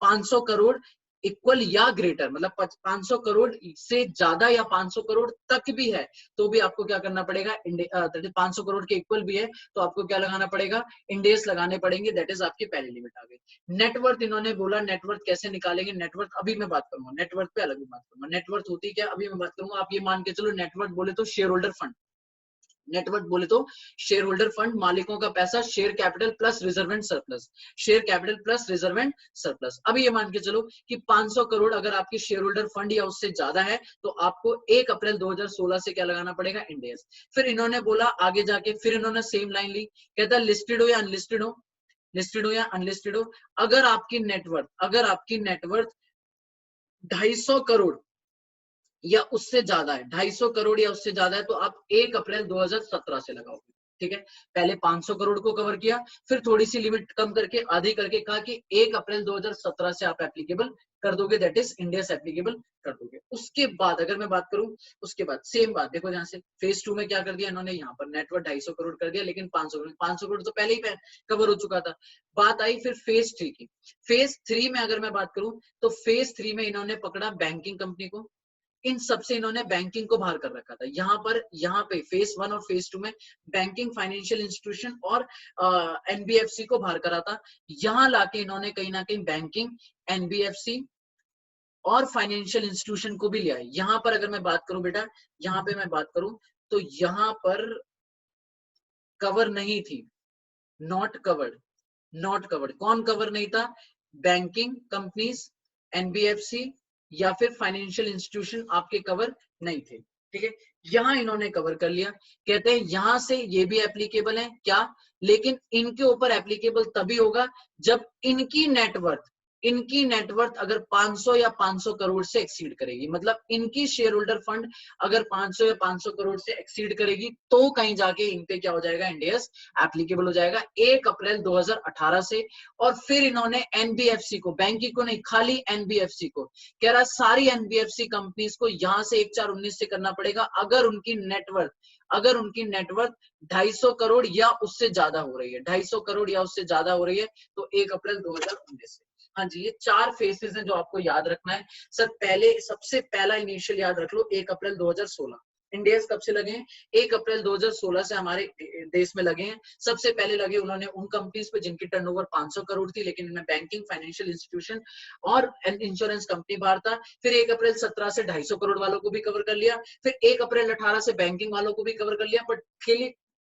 500 करोड़ इक्वल या ग्रेटर, मतलब 500 करोड़ से ज्यादा या 500 करोड़ तक भी है, तो भी आपको क्या करना पड़ेगा, 500 करोड़ के इक्वल भी है तो आपको क्या लगाना पड़ेगा, इंडेस लगाने पड़ेंगे, दैट इज आपकी पहली लिमिट आ गई। नेटवर्थ इन्होंने बोला, नेटवर्थ कैसे निकालेंगे, नेटवर्थ अभी मैं बात करूंगा, नेटवर्थ पे अलग बात करूंगा। नेटवर्थ होती क्या, अभी मैं बात करूंगा। आप ये मान के चलो नेटवर्थ बोले तो शेयर होल्डर फंड, नेटवर्थ बोले तो शेयर होल्डर फंड, मालिकों का पैसा, share capital plus reserve and surplus, share capital plus reserve and surplus. अभी ये मान के चलो कि 500 करोड़ अगर आपकी शेयर होल्डर फंड या उससे ज्यादा है तो आपको 1 अप्रैल 2016 से क्या लगाना पड़ेगा, इंडेस। फिर इन्होंने बोला आगे जाके, फिर इन्होंने सेम लाइन ली, कहता है लिस्टेड हो या अनलिस्टेड हो, लिस्टेड हो या अनलिस्टेड हो, अगर आपकी नेटवर्थ, अगर आपकी नेटवर्थ 250 करोड़ या उससे ज्यादा है, 250 करोड़ या उससे ज्यादा है, तो आप 1 अप्रैल 2017 से लगाओगे, ठीक है। पहले 500 करोड़ को कवर किया, फिर थोड़ी सी लिमिट कम करके आधी करके कहा कि 1 अप्रैल 2017 से आप एप्लीकेबल कर दोगे, दैट इज इंडिया से एप्लीकेबल कर दोगे। उसके बाद अगर मैं बात करूं, उसके बाद सेम बात देखो, जहां से फेज 2 में क्या कर दिया इन्होंने, यहाँ पर नेटवर्क 250 करोड़ कर दिया, लेकिन 500 करोड़ तो पहले ही कवर हो चुका था। बात आई फिर फेज 3 की। फेज 3 में अगर मैं बात करूं तो फेज 3 में इन्होंने पकड़ा बैंकिंग कंपनी को, इन सबसे इन्होंने बैंकिंग को बाहर कर रखा था। यहाँ पे फेज 1 और फेज 2 में बैंकिंग, फाइनेंशियल इंस्टीट्यूशन और एनबीएफसी को बाहर करा था। यहाँ लाके इन्होंने कहीं ना कहीं बैंकिंग, एनबीएफसी और फाइनेंशियल इंस्टीट्यूशन को भी लिया है। यहाँ पर अगर मैं बात करूं बेटा, यहाँ पे मैं बात करूं तो यहाँ पर कवर नहीं थी, नॉट कवर्ड, नॉट कवर्ड। कौन कवर नहीं था, बैंकिंग कंपनीज, एनबीएफसी या फिर फाइनेंशियल इंस्टीट्यूशन आपके कवर नहीं थे, ठीक है। यहां इन्होंने कवर कर लिया, कहते हैं यहां से ये भी एप्लीकेबल है क्या, लेकिन इनके ऊपर एप्लीकेबल तभी होगा जब इनकी नेटवर्थ, इनकी नेटवर्थ अगर 500 या 500 करोड़ से एक्सीड करेगी, मतलब इनकी शेयर होल्डर फंड अगर 500 या 500 करोड़ से एक्सीड करेगी तो कहीं जाके इन पे क्या हो जाएगा, इंडियस एप्लीकेबल हो जाएगा 1 अप्रैल 2018 से। और फिर इन्होंने एनबीएफसी को, बैंक को नहीं, खाली एनबीएफसी को कह रहा सारी एनबीएफसी कंपनीज को यहां से 1/4/19 से करना पड़ेगा अगर उनकी नेटवर्थ 250 करोड़ या उससे ज्यादा हो रही है, 250 करोड़ या उससे ज्यादा हो रही है, तो 1 अप्रैल 2019 से। हाँ जी, ये 4 फेसेस हैं जो आपको याद रखना है सर। पहले सबसे पहला इनिशियल याद रख लो 1 अप्रैल 2016। इंडियस कब से लगे हैं? 1 अप्रैल 2016 से हमारे देश में लगे हैं। सबसे पहले लगे उन्होंने उन कंपनीज पे जिनकी टर्नओवर 500 करोड़ थी, लेकिन इनमें बैंकिंग, फाइनेंशियल इंस्टीट्यूशन और इंश्योरेंस कंपनी बाहर था। फिर 1 अप्रैल 17 से 250 करोड़ वालों को भी कवर कर लिया। फिर 1 अप्रैल 18 से बैंकिंग वालों को भी कवर कर लिया, बट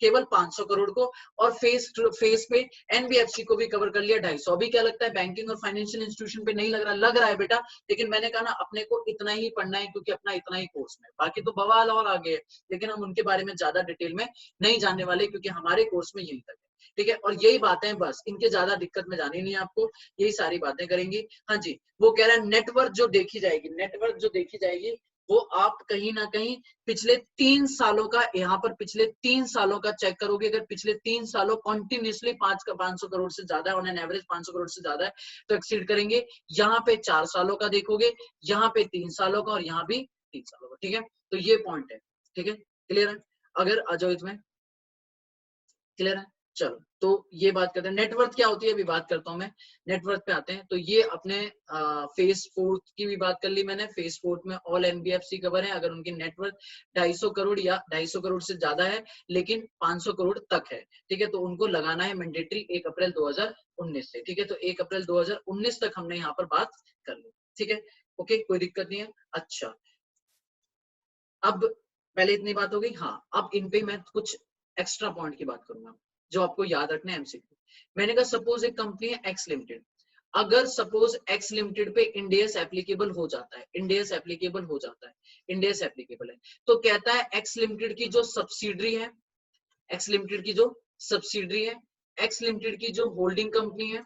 केवल 500 करोड़ को। और फेस पे एनबीएफसी को भी कवर कर लिया 250। अभी क्या लगता है बैंकिंग और फाइनेंशियल इंस्टीट्यूशन पे नहीं लग रहा? लग रहा है बेटा, लेकिन मैंने कहा ना अपने को इतना ही पढ़ना है क्योंकि अपना इतना ही कोर्स में, बाकी तो बवाल और आगे है, लेकिन हम उनके बारे में ज्यादा डिटेल में नहीं जानने वाले क्योंकि हमारे कोर्स में यही तक है। ठीक है, और यही बातें बस, इनके ज्यादा दिक्कत में जानी नहीं है आपको, यही सारी बातें करेंगे। हाँ जी, वो कह रहा है नेटवर्थ जो देखी जाएगी, नेटवर्थ जो देखी जाएगी वो आप कहीं ना कहीं पिछले 3 सालों का, यहाँ पर पिछले 3 सालों का चेक करोगे। अगर पिछले 3 सालों कंटिन्यूसली 500 करोड़ से ज्यादा है, ऑन एन एवरेज 500 करोड़ से ज्यादा है तो एक्सीड करेंगे। यहाँ पे 4 सालों का देखोगे, यहाँ पे 3 सालों का और यहाँ भी 3 सालों का। ठीक है, तो ये पॉइंट है। ठीक है, क्लियर है? अगर आ जाओ इसमें, क्लियर है? चलो, तो ये बात करते हैं नेटवर्थ क्या होती है, अभी बात करता हूं मैं। नेटवर्थ पे आते हैं, तो ये अपने फेज 4 की भी बात कर ली मैंने। फेज 4 में ऑल एनबीएफसी कवर है अगर उनकी नेटवर्थ 250 करोड़ या 250 करोड़ से ज्यादा है लेकिन 500 करोड़ तक है। ठीक है, तो उनको लगाना है मैंडेटरी 1 अप्रैल 2019 से। ठीक है, तो 1 अप्रैल 2019 तक हमने यहाँ पर बात कर ली। ठीक है, ओके, कोई दिक्कत नहीं है। अच्छा, अब पहले इतनी बात हो गई। हाँ, अब इन पे मैं कुछ एक्स्ट्रा पॉइंट की बात करूंगा जो आपको याद रखना है एमसीक्यू। मैंने कहा सपोज एक कंपनी है एक्स लिमिटेड, अगर सपोज एक्स लिमिटेड पे इंडियस एप्लीकेबल हो जाता है, इंडियस एप्लीकेबल हो जाता है, इंडियस एप्लीकेबल है, तो कहता है एक्स लिमिटेड की जो सब्सिडरी है, एक्स लिमिटेड की जो सब्सिडरी है, एक्स लिमिटेड की जो होल्डिंग कंपनी है,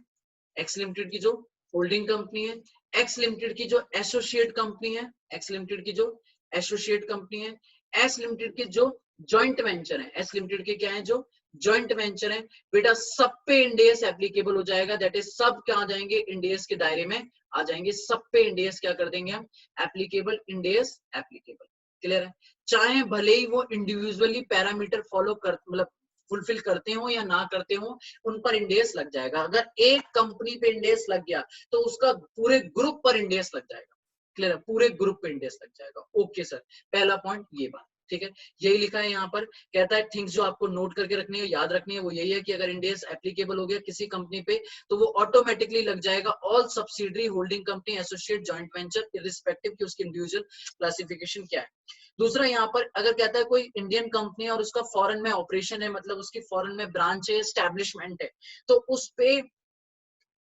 एक्स लिमिटेड की जो होल्डिंग कंपनी है, एक्स लिमिटेड की जो एसोसिएट कंपनी है, एक्स लिमिटेड की जो एसोसिएट कंपनी है, एस लिमिटेड के जो जॉइंट वेंचर है, एस लिमिटेड के क्या है जो जॉइंट वेंचर है, बेटा सब पे इंडियस एप्लीकेबल हो जाएगा। दैट इज सब क्या आ जाएंगे, इंडियस के दायरे में आ जाएंगे। सब पे इंडियस क्या कर देंगे हम, एप्लीकेबल, इंडियस एप्लीकेबल। क्लियर है? चाहे भले ही वो इंडिविजुअली पैरामीटर फॉलो कर, मतलब फुलफिल करते हो या ना करते हो, उन पर इंडियस लग जाएगा। अगर एक कंपनी पे इंडियस लग गया तो उसका पूरे ग्रुप पर इंडियस लग जाएगा। क्लियर है? पूरे ग्रुप पे इंडियस लग जाएगा। ओके सर, पहला पॉइंट ये बात। ठीक है, यही लिखा है यहाँ पर। कहता है थिंग्स जो आपको नोट करके रखनी है, याद रखनी है, वो यही है कि अगर इंडियस एप्लीकेबल हो गया किसी कंपनी पे तो वो ऑटोमेटिकली लग जाएगा all subsidiary, holding company, associate, joint venture, irrespective कि उसकी इंडिविजुअल क्लासिफिकेशन क्या है। दूसरा, यहाँ पर अगर कहता है कोई इंडियन कंपनी है और उसका फॉरेन में ऑपरेशन है, मतलब उसकी फॉरेन में ब्रांच है, एस्टेब्लिशमेंट है, तो उस पे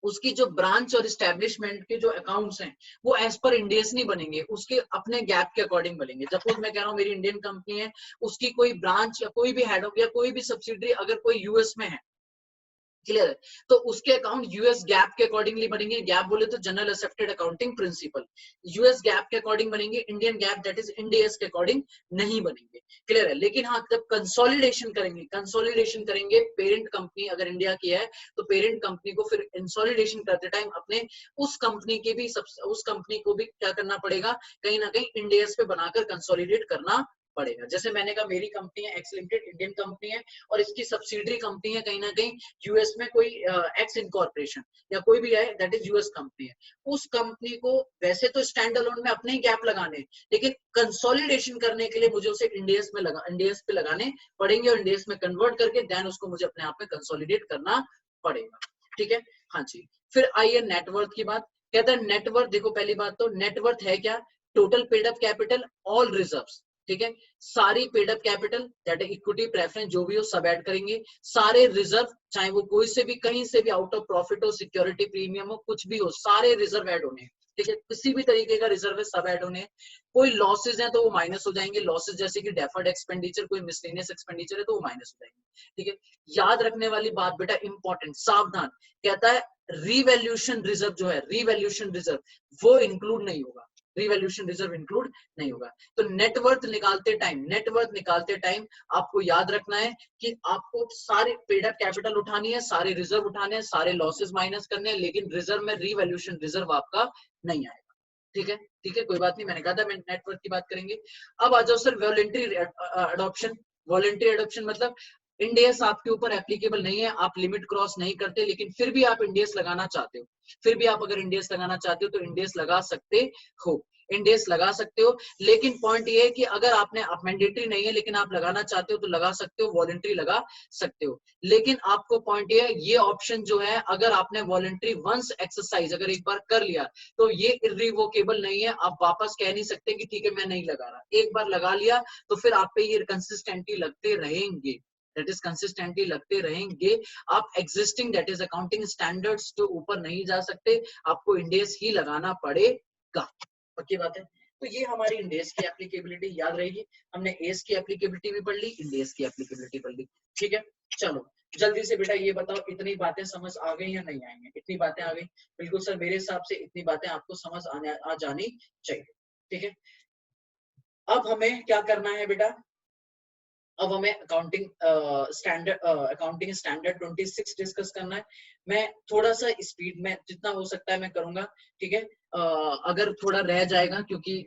उसकी जो ब्रांच और एस्टेब्लिशमेंट के जो अकाउंट्स हैं वो एज पर इंडियस नहीं बनेंगे, उसके अपने गैप के अकॉर्डिंग बनेंगे। सपोज मैं कह रहा हूँ मेरी इंडियन कंपनी है, उसकी कोई ब्रांच या कोई भी हेड ऑफ या कोई भी सब्सिडरी अगर कोई यूएस में है, क्लियर है, तो उसके अकाउंट यूएस गैप के अकॉर्डिंगली बनेंगे। गैप बोले तो general accepted accounting principle, US gap के अकॉर्डिंग बनेंगे, Indian gap that is Indians के अकॉर्डिंग नहीं बनेंगे। क्लियर है? लेकिन हाँ, जब कंसोलिडेशन करेंगे, कंसोलिडेशन करेंगे पेरेंट कंपनी अगर इंडिया की है तो पेरेंट कंपनी को फिर कंसोलिडेशन करते टाइम अपने उस कंपनी के भी उस कंपनी को भी क्या करना पड़ेगा, कहीं ना कहीं इंडियस पे बनाकर कंसोलिडेट करना पड़ेगा। जैसे मैंने कहा मेरी कंपनी है एक्स लिमिटेड, इंडियन कंपनी है और इसकी सब्सिडरी कंपनी है कहीं ना कहीं यूएस में कोई एक्स इनकॉर्पोरेशन या कोई भी है दैट इज यूएस कंपनी है। उस कंपनी को वैसे तो स्टैंड अलोन में अपने ही गैप लगाने, लेकिन कंसोलिडेशन करने के लिए मुझे उसे इंडियस में इंडियस पे लगाने पड़ेंगे और इंडियस में कन्वर्ट करके देन उसको मुझे अपने आप में कंसोलिडेट करना पड़ेगा। ठीक है, हाँ जी। फिर आइए नेटवर्थ की बात। कहता है नेटवर्थ, देखो पहली बात तो नेटवर्थ है क्या, total paid up capital, all reserves. ठीक है, सारी पेड अप कैपिटल दैट है इक्विटी प्रेफरेंस जो भी हो सब ऐड करेंगे, सारे रिजर्व चाहे वो कोई से भी कहीं से भी आउट ऑफ प्रॉफिट हो, सिक्योरिटी प्रीमियम हो, कुछ भी हो, सारे रिजर्व ऐड होने। ठीक है, किसी भी तरीके का रिजर्व है सब ऐड होने हैं। कोई लॉसेज है तो वो माइनस हो जाएंगे, लॉसेज जैसे कि डेफर्ड एक्सपेंडिचर, कोई मिसलेनियस एक्सपेंडिचर है तो वो माइनस हो जाएंगे। ठीक है, याद रखने वाली बात बेटा इंपॉर्टेंट, सावधान, कहता है रीवैल्यूएशन रिजर्व जो है, रीवैल्यूएशन रिजर्व वो इंक्लूड नहीं होगा, रीवैल्यूएशन रिजर्व इंक्लूड नहीं होगा। तो नेटवर्थ निकालते टाइम आपको याद रखना है कि आपको सारे पेड अप कैपिटल उठानी है, सारे रिजर्व उठाने हैं, सारे लॉसेस माइनस करने हैं, लेकिन रिजर्व में रीवैल्यूएशन रिजर्व आपका नहीं आएगा। ठीक है, ठीक है, कोई बात नहीं, मैंने कहा था मैं नेटवर्क की बात करेंगे। अब आ जाओ sir voluntary adoption. Voluntary adoption मतलब इंडेस आपके ऊपर एप्लीकेबल नहीं है, आप लिमिट क्रॉस नहीं करते, लेकिन फिर भी आप इंडेस लगाना चाहते हो, फिर भी आप अगर इंडेस लगाना चाहते हो तो इंडेस लगा सकते हो, इंडेस लगा सकते हो। लेकिन पॉइंट ये है कि अगर आपने, आप मैंडेटरी नहीं है लेकिन आप लगाना चाहते हो तो लगा सकते हो, वॉलंटरी लगा सकते हो। लेकिन आपको पॉइंट ये है, ये ऑप्शन जो है अगर आपने वॉलंटरी वंस एक्सरसाइज अगर एक बार कर लिया तो ये इरिवोकेबल नहीं है, आप वापस कह नहीं सकते कि ठीक है मैं नहीं लगा रहा। एक बार लगा लिया तो फिर आप पे ये कंसिस्टेंटली लगते रहेंगे, दैट इज कंसिस्टेंटली लगते रहेंगे। आप existing that is accounting standards के ऊपर नहीं जा सकते, आपको इंडेस ही लगाना पड़ेगा। पक्की बात है। तो ये हमारी इंडेस की एप्लीकेबिलिटी याद रहेगी। हमने एस की एप्लीकेबिलिटी भी पढ़ ली, इंडेस की एप्लीकेबिलिटी पढ़ ली। ठीक है, चलो जल्दी से बेटा ये बताओ इतनी बातें समझ आ गई या नहीं आएंगे? इतनी बातें आ गई, बिल्कुल सर मेरे हिसाब से इतनी बातें आपको समझ आ जानी चाहिए। ठीक है, अब हमें क्या करना है बेटा, अब हमें अकाउंटिंग स्टैंडर्ड 26 डिस्कस करना है। मैं थोड़ा सा स्पीड में जितना हो सकता है मैं करूंगा। ठीक है, अगर थोड़ा रह जाएगा क्योंकि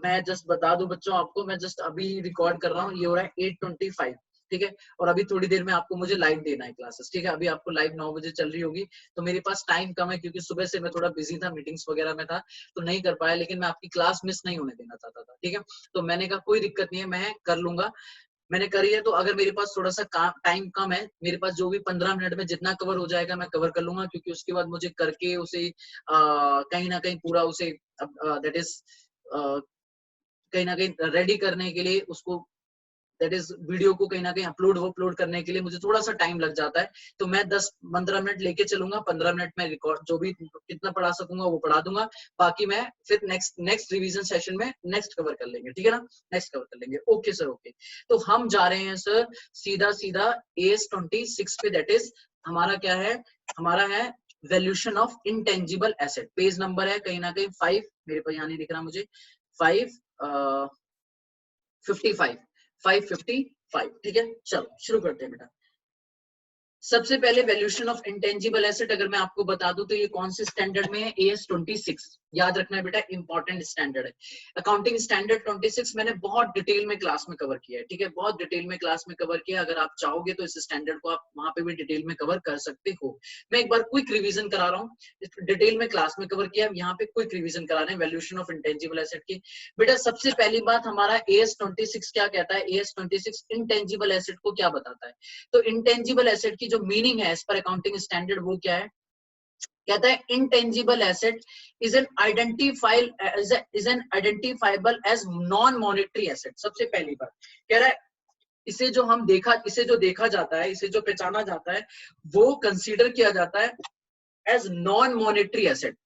मैं जस्ट बता दूं बच्चों आपको, मैं जस्ट अभी रिकॉर्ड कर रहा हूँ, ये हो रहा है 8:25। ठीक है, और अभी थोड़ी देर में आपको मुझे लाइव देना है क्लासेस। ठीक है, अभी आपको लाइव 9 बजे चल रही होगी, तो मेरे पास टाइम कम है क्योंकि सुबह से मैं थोड़ा बिजी था, मीटिंग्स वगैरह में था तो नहीं कर पाया, लेकिन मैं आपकी क्लास मिस नहीं होने देना चाहता था। ठीक है, तो मैंने कहा कोई दिक्कत नहीं है, मैं कर लूंगा, मैंने करी है। तो अगर मेरे पास थोड़ा सा टाइम कम है, मेरे पास जो भी 15 मिनट में जितना कवर हो जाएगा मैं कवर कर लूंगा, क्योंकि उसके बाद मुझे करके उसे कहीं ना कहीं पूरा उसे दैट इज कहीं ना कहीं रेडी करने के लिए उसको, दैट इज वीडियो को कहीं ना कहीं अपलोड करने के लिए मुझे थोड़ा सा टाइम लग जाता है। तो मैं 10-15 मिनट लेके चलूंगा, 15 मिनट में रिकॉर्ड जो भी कितना पढ़ा सकूंगा वो पढ़ा दूंगा, बाकी मैं फिर नेक्स्ट रिवीजन सेशन में नेक्स्ट कवर कर लेंगे। ठीक है ना, नेक्स्ट कवर कर लेंगे। Okay sir, okay. तो हम जा रहे हैं सर सीधा सीधा AS 26 पे, दैट इज हमारा क्या है, हमारा है valuation of intangible asset. Page number है कहीं ना कहीं 5, मेरे पास यहाँ नहीं दिख रहा मुझे, 555। ठीक है, चलो शुरू करते हैं बेटा। सबसे पहले वैल्यूएशन ऑफ इंटेंजिबल एसेट अगर मैं आपको बता दूं तो ये कौन से स्टैंडर्ड में है, AS 26। याद रखना है बेटा, इंपॉर्टेंट स्टैंडर्ड है। अकाउंटिंग स्टैंडर्ड 26 मैंने बहुत डिटेल में क्लास में कवर किया है। ठीक है, बहुत डिटेल में क्लास में कवर किया, अगर आप चाहोगे तो इस स्टैंडर्ड को आप वहां पे भी डिटेल में कवर कर सकते हो। मैं एक बार क्विक रिविजन करा रहा हूँ, डिटेल में क्लास में कवर किया, यहाँ पे क्विक रिविजन करा रहे हैं वैल्यूएशन ऑफ इंटेंजिबल एसेट की। बेटा सबसे पहली बात हमारा AS 26 क्या कहता है, AS 26 इंटेंजिबल एसेट को क्या बताता है। तो इंटेंजिबल एसेट की जो मीनिंग है एज पर अकाउंटिंग स्टैंडर्ड वो क्या है, कहता है intangible asset is an identifiable as non monetary asset. सबसे पहली बात कह रहा है इसे जो देखा जाता है, इसे जो पहचाना जाता है वो कंसीडर किया जाता है as non monetary asset.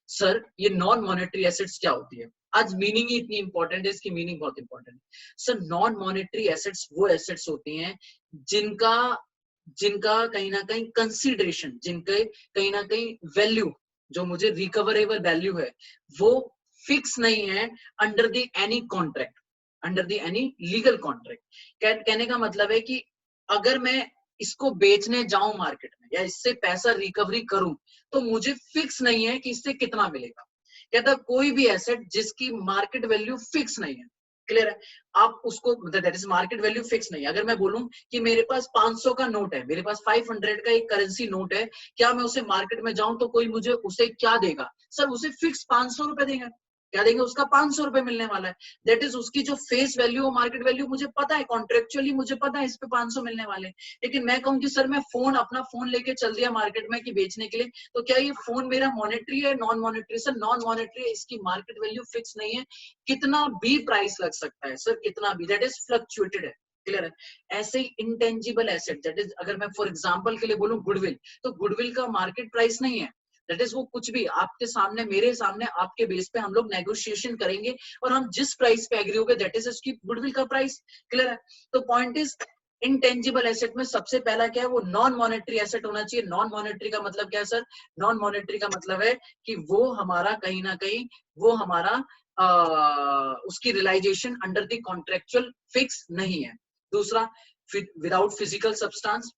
Sir ये नॉन मॉनेटरी एसेट्स क्या होती है, आज मीनिंग ही इतनी इंपॉर्टेंट है, इसकी मीनिंग बहुत इंपॉर्टेंट है। सर नॉन मॉनेटरी एसेट्स वो एसेट्स होती हैं जिनका जिनका कहीं ना कहीं कंसीडरेशन, जिनके कहीं ना कहीं वैल्यू, जो मुझे रिकवरेबल वैल्यू है वो फिक्स नहीं है under the any contract, under the any legal contract. कहने का मतलब है कि अगर मैं इसको बेचने जाऊं मार्केट में या इससे पैसा रिकवरी करूं तो मुझे फिक्स नहीं है कि इससे कितना मिलेगा। कहता कोई भी एसेट जिसकी मार्केट वैल्यू फिक्स नहीं है, क्लियर है, आप उसको, that is market value fix नहीं है। अगर मैं बोलूं कि मेरे पास 500 का नोट है, मेरे पास 500 का एक करेंसी नोट है, क्या मैं उसे मार्केट में जाऊं तो कोई मुझे उसे क्या देगा, सर उसे फिक्स 500 रुपए देंगे, क्या देंगे, उसका 500 रुपए मिलने वाला है। दैट इज उसकी जो फेस वैल्यू मार्केट वैल्यू मुझे पता है, कॉन्ट्रेक्चुअली मुझे पता है इस पे 500 मिलने वाले। लेकिन मैं कहूं कि सर मैं अपना फोन लेके चल दिया मार्केट में कि बेचने के लिए, तो क्या ये फोन मेरा मॉनेटरी है, non monetary? Sir non monetary है, इसकी मार्केट वैल्यू फिक्स नहीं है, कितना भी प्राइस लग सकता है सर, कितना भी, दैट इज फ्लक्चुएटेड है, क्लियर है। ऐसे ही इंटेंजिबल एसेट, दैट इज अगर मैं फॉर एग्जांपल के लिए बोलूं गुडविल, तो गुडविल का मार्केट प्राइस नहीं है, दैट इज वो कुछ भी आपके सामने, मेरे सामने, आपके बेस पे हम लोग नेगोशिएशन करेंगे और हम जिस प्राइस पे एग्री हो गए दैट इज उसकी गुडविल का प्राइस। क्लियर है? तो पॉइंट इज इनटेंजिबल एसेट में सबसे पहला क्या है, वो नॉन मॉनेटरी एसेट होना चाहिए। नॉन मॉनेटरी का मतलब क्या है सर? नॉन मॉनेटरी का मतलब है कि वो हमारा कहीं ना कहीं वो हमारा उसकी realisation under the contractual fix नहीं है। दूसरा, विदाउट फिजिकल सब्सटेंस,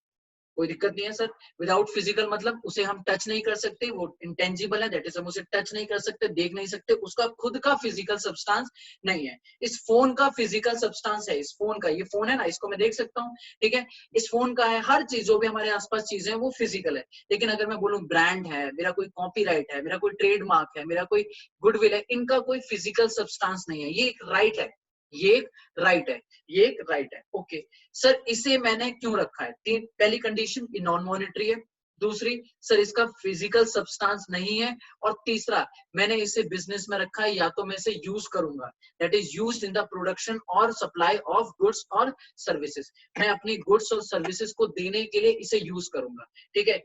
कोई दिक्कत नहीं है सर। विदाउट फिजिकल मतलब उसे हम टच नहीं कर सकते, वो इंटेंजिबल है, दैट इज हम उसे टच नहीं कर सकते, देख नहीं सकते, उसका खुद का फिजिकल सब्सटेंस नहीं है। इस फोन का फिजिकल सब्सटेंस है, इस फोन का, ये फोन है ना, इसको मैं देख सकता हूँ, ठीक है, इस फोन का है, हर चीज जो भी हमारे आसपास चीजें हैं वो फिजिकल है। लेकिन अगर मैं बोलूँ ब्रांड है, मेरा कोई कॉपीराइट है, मेरा कोई ट्रेडमार्क है, मेरा कोई गुडविल है, इनका कोई फिजिकल सब्सटेंस नहीं है, ये एक राइट है, ये एक राइट है, ये एक राइट है। ओके सर, इसे मैंने क्यों रखा है? पहली कंडीशन, ये नॉन मॉनेटरी है। दूसरी, सर इसका फिजिकल सब्सटेंस नहीं है। और तीसरा, मैंने इसे बिजनेस में रखा है, या तो मैं इसे यूज करूंगा, that is used in the production और सप्लाई ऑफ गुड्स और सर्विसेज। मैं अपनी गुड्स और सर्विसेज को देने के लिए इसे यूज करूंगा। ठीक है,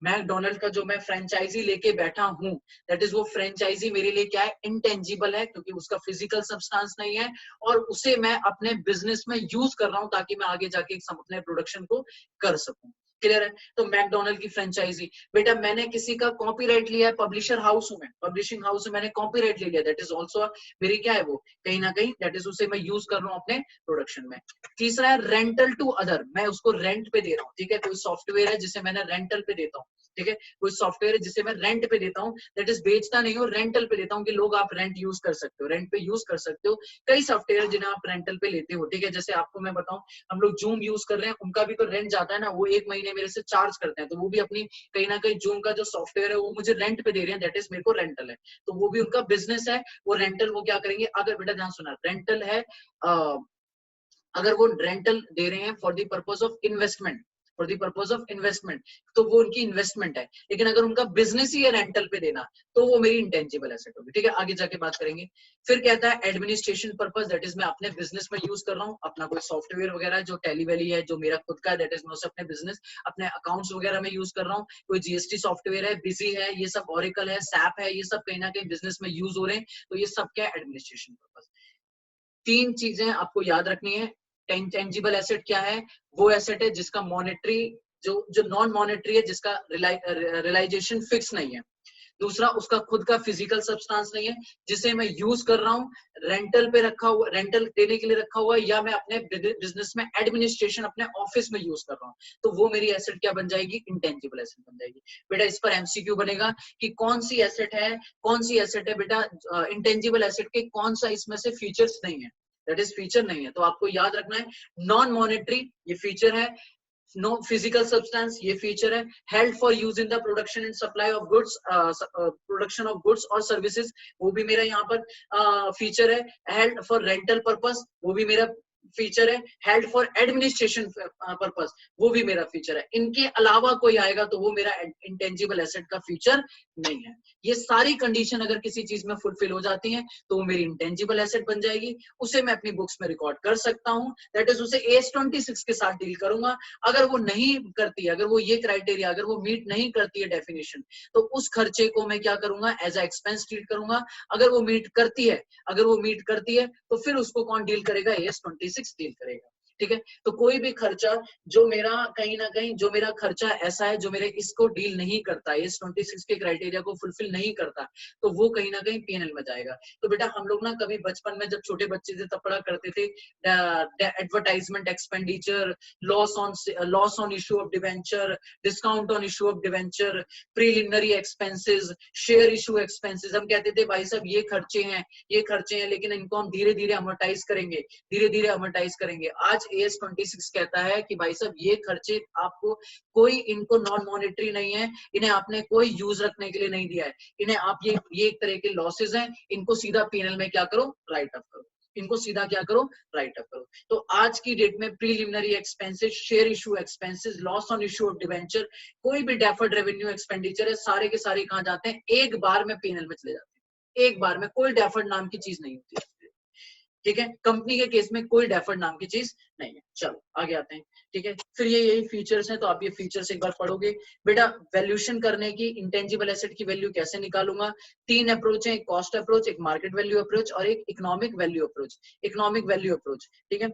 मैकडोनल्ड का जो मैं फ्रेंचाइजी लेके बैठा हूं, दैट इज वो फ्रेंचाइजी मेरे लिए क्या है? इंटेंजिबल है, क्योंकि उसका फिजिकल सब्सटेंस नहीं है और उसे मैं अपने बिजनेस में यूज कर रहा हूं ताकि मैं आगे जाके अपने प्रोडक्शन को कर सकूं। क्लियर है? तो मैकडोनल्ड की फ्रेंचाइजी, बेटा मैंने किसी का कॉपीराइट लिया है, पब्लिशर हाउस हूं मैं, पब्लिशिंग हाउस में मैंने कॉपीराइट ले लिया, दैट इज ऑल्सो मेरी क्या है, वो कहीं ना कहीं दैट इज उसे मैं यूज कर रहा हूं अपने प्रोडक्शन में। तीसरा है रेंटल टू अदर, मैं उसको रेंट पे दे रहा हूँ। ठीक है, कोई सॉफ्टवेयर है जिसे मैंने रेंटल पे देता हूँ, ठीक है, कोई सॉफ्टवेयर है जिसे मैं रेंट पे देता हूँ, दैट इज बेचता नहीं हूँ, रेंटल पे देता हूँ कि लोग आप रेंट यूज कर सकते हो, रेंट पे यूज कर सकते हो। कई सॉफ्टवेयर जिन्हें आप रेंटल पे लेते हो, ठीक है, जैसे आपको मैं बताऊं, हम लोग जूम यूज कर रहे हैं, उनका भी तो रेंट जाता है ना, वो 1 महीने मेरे से चार्ज करते हैं, तो वो भी अपनी कहीं ना कहीं जूम का जो सॉफ्टवेयर है वो मुझे रेंट पे दे रहे हैं, दैट इज मेरे को रेंटल है। तो वो भी उनका बिजनेस है, वो रेंटल वो क्या करेंगे, अगर बेटा ध्यान सुना, रेंटल है, अगर वो रेंटल दे रहे हैं for the purpose of investment, for the purpose of investment, तो वो उनकी इन्वेस्टमेंट है। लेकिन अगर उनका बिजनेस ही है रेंटल पे देना, तो वो मेरी इंटेंजिबल एसेट होगी। ठीक है, आगे जाके बात करेंगे। फिर कहता है एडमिनिस्ट्रेशन पर्पज, दैट इज मैं अपने बिजनेस में यूज कर रहा हूँ, अपना कोई सॉफ्टवेयर वगैरह जो टेली वैली है, जो मेरा खुद का है, दैट इज मैं उसे अपने बिजनेस, अपने अकाउंट्स वगैरह में यूज कर रहा हूँ। कोई जीएसटी सॉफ्टवेयर है, बिजी है, ये सब ओरेकल है, सैप है, ये सब कहीं ना कहीं बिजनेस में यूज हो रहे हैं, तो ये सब क्या है? Administration purpose. 3 चीजें आपको याद रखनी है। टेंजिबल एसेट क्या है? वो एसेट है जिसका मॉनेटरी, जो जो नॉन मॉनेटरी है, जिसका रियलाइजेशन फिक्स नहीं है। दूसरा, उसका खुद का फिजिकल सब्सटेंस नहीं है, जिसे मैं यूज कर रहा हूँ, रेंटल पे रखा हुआ, रेंटल देने के लिए रखा हुआ है, या मैं अपने बिजनेस में एडमिनिस्ट्रेशन अपने ऑफिस में यूज कर रहा हूँ, तो वो मेरी एसेट क्या बन जाएगी? इंटेंजिबल एसेट बन जाएगी। बेटा इस पर एमसीक्यू बनेगा कि कौन सी एसेट है, कौन सी एसेट है बेटा इंटेंजिबल एसेट के, कौन सा इसमें से फीचर्स नहीं है, दैट इज फीचर नहीं है। तो आपको याद रखना है, नॉन मॉनेटरी ये फीचर है, नो फिजिकल सब्सटेंस ये फीचर है, held for use in the production and supply of goods, production of goods और सर्विसेज, वो भी मेरा यहाँ पर फीचर है। हेल्ड फॉर रेंटल पर्पस, वो भी मेरा फीचर है। हेल्ड फॉर एडमिनिस्ट्रेशन पर्पस, वो भी मेरा फीचर है। इनके अलावा कोई आएगा तो वो मेरा इंटेंजिबल एसेट का फीचर नहीं है। ये सारी कंडीशन अगर किसी चीज में फुलफिल हो जाती हैं तो वो मेरी इंटेंजिबल एसेट बन जाएगी, उसे मैं अपनी बुक्स में रिकॉर्ड कर सकता हूँ, दैट इज उसे AS26 के साथ डील करूंगा। अगर वो नहीं करती है, अगर वो ये क्राइटेरिया, अगर वो मीट नहीं करती है डेफिनेशन, तो उस खर्चे को मैं क्या करूंगा? एज अ एक्सपेंस ट्रीट करूंगा। अगर वो मीट करती है, अगर वो मीट करती है तो फिर उसको कौन डील करेगा? AS26 डील करेगा। ठीक है, तो कोई भी खर्चा जो मेरा कहीं ना कहीं, जो मेरा खर्चा ऐसा है जो मेरे इसको डील नहीं करता, AS26 के क्राइटेरिया को फुलफिल नहीं करता, तो वो कहीं ना कहीं PNL में जाएगा। तो बेटा हम लोग ना कभी बचपन में जब छोटे बच्चे थे तब पढ़ा करते थे advertisement expenditure, loss on issue of debenture, discount on issue of debenture, preliminary expenses, share issue expenses. हम कहते थे भाई साहब ये खर्चे हैं, ये खर्चे हैं, लेकिन इनको हम धीरे धीरे अमोर्टाइज करेंगे, धीरे धीरे अमोर्टाइज करेंगे। आज AS26 कहता है कि भाई साहब ये खर्चे आपको कोई, इनको नॉन मॉनेटरी नहीं है, इन्हें आपने कोई यूज रखने के लिए नहीं दिया है, इन्हें आप ये एक तरह के लॉसेज हैं, इनको सीधा PNL में क्या करो? राइट ऑफ करो, इनको सीधा क्या करो? राइट अप करो। तो आज की डेट में preliminary expenses, share issue expenses, loss on issue of debenture, कोई भी डेफर्ड रेवेन्यू एक्सपेंडिचर है, सारे के सारे कहां जाते हैं? एक बार में PNL में चले जाते हैं, एक बार में, कोई डेफर्ड नाम की चीज नहीं होती है। ठीक है, कंपनी के केस में कोई डेफर्ड नाम की चीज नहीं है। चलो आगे आते हैं, ठीक है। फिर ये यही फीचर्स हैं, तो आप ये फीचर्स एक बार पढ़ोगे। बेटा वैल्यूएशन करने की, इंटेंजिबल एसेट की वैल्यू कैसे निकालूंगा, 3 अप्रोच है, एक कॉस्ट अप्रोच, एक मार्केट वैल्यू अप्रोच और एक economic value approach. Economic value approach, ठीक है।